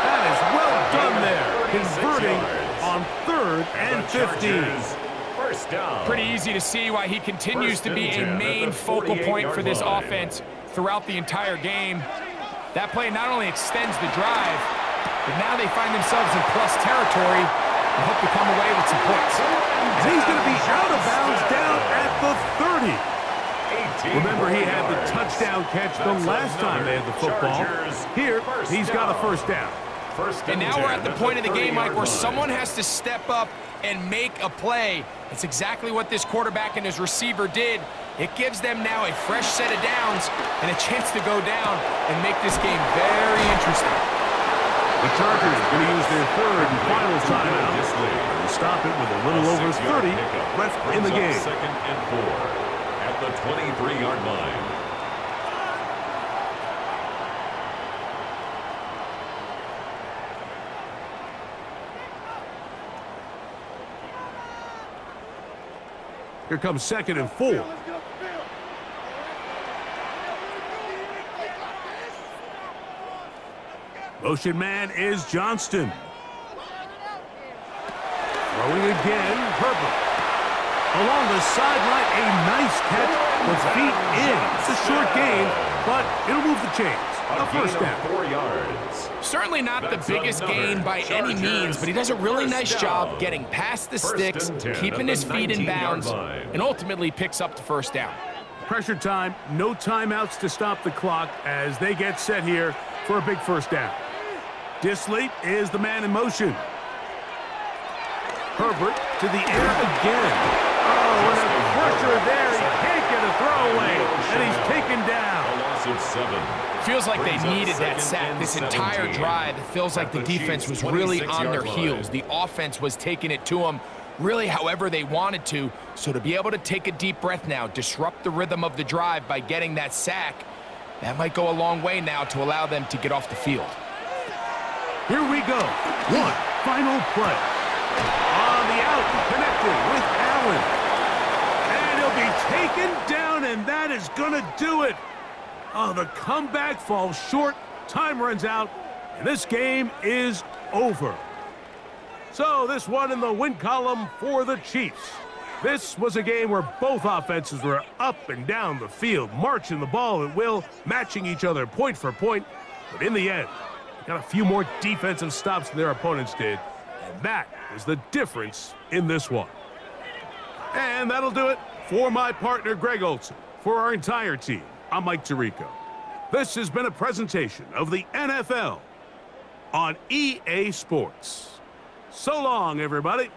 That is well done there, converting on 3rd and 15. First down. Pretty easy to see why he continues to be a main focal point for this offense throughout the entire game. That play not only extends the drive, but now they find themselves in plus territory and hope to come away with some points. And he's going to be out of bounds down at the 30. Remember, he had the touchdown catch the last time they had the football. Here, he's got a first down. And now we're at the point of the game, Mike, where someone has to step up and make a play. It's exactly what this quarterback and his receiver did. It gives them now a fresh set of downs and a chance to go down and make this game very interesting. The Chargers are going to use their third and final timeout and stop it with a little over 30 left in the game. Second and 4 at the 23-yard line. Here comes second and 4. Motion man is Johnston. Throwing again, Herbert. Along the sideline, a nice catch with feet in. It's a short game, but it'll move the chains. A first down. 4 yards. Certainly not the biggest gain by any means, but he does a really nice job getting past the sticks, keeping his feet in bounds, and ultimately picks up the first down. Pressure time, no timeouts to stop the clock as they get set here for a big first down. Disley is the man in motion. Herbert to the air again. Oh, and a pressure there. He can't get a throwaway, and he's taken down. A loss of 7. Feels like they needed that sack this entire drive. It feels like the defense was really on their heels. The offense was taking it to them really however they wanted to. So to be able to take a deep breath now, disrupt the rhythm of the drive by getting that sack, that might go a long way now to allow them to get off the field. Here we go. One final play. On the out, connected with Allen. And he'll be taken down, and that is going to do it. Oh, the comeback falls short. Time runs out, and this game is over. So this one in the win column for the Chiefs. This was a game where both offenses were up and down the field, marching the ball at will, matching each other point for point. But in the end, they got a few more defensive stops than their opponents did. And that is the difference in this one. And that'll do it for my partner, Greg Olson. For our entire team, I'm Mike Tirico. This has been a presentation of the NFL on EA Sports. So long, everybody.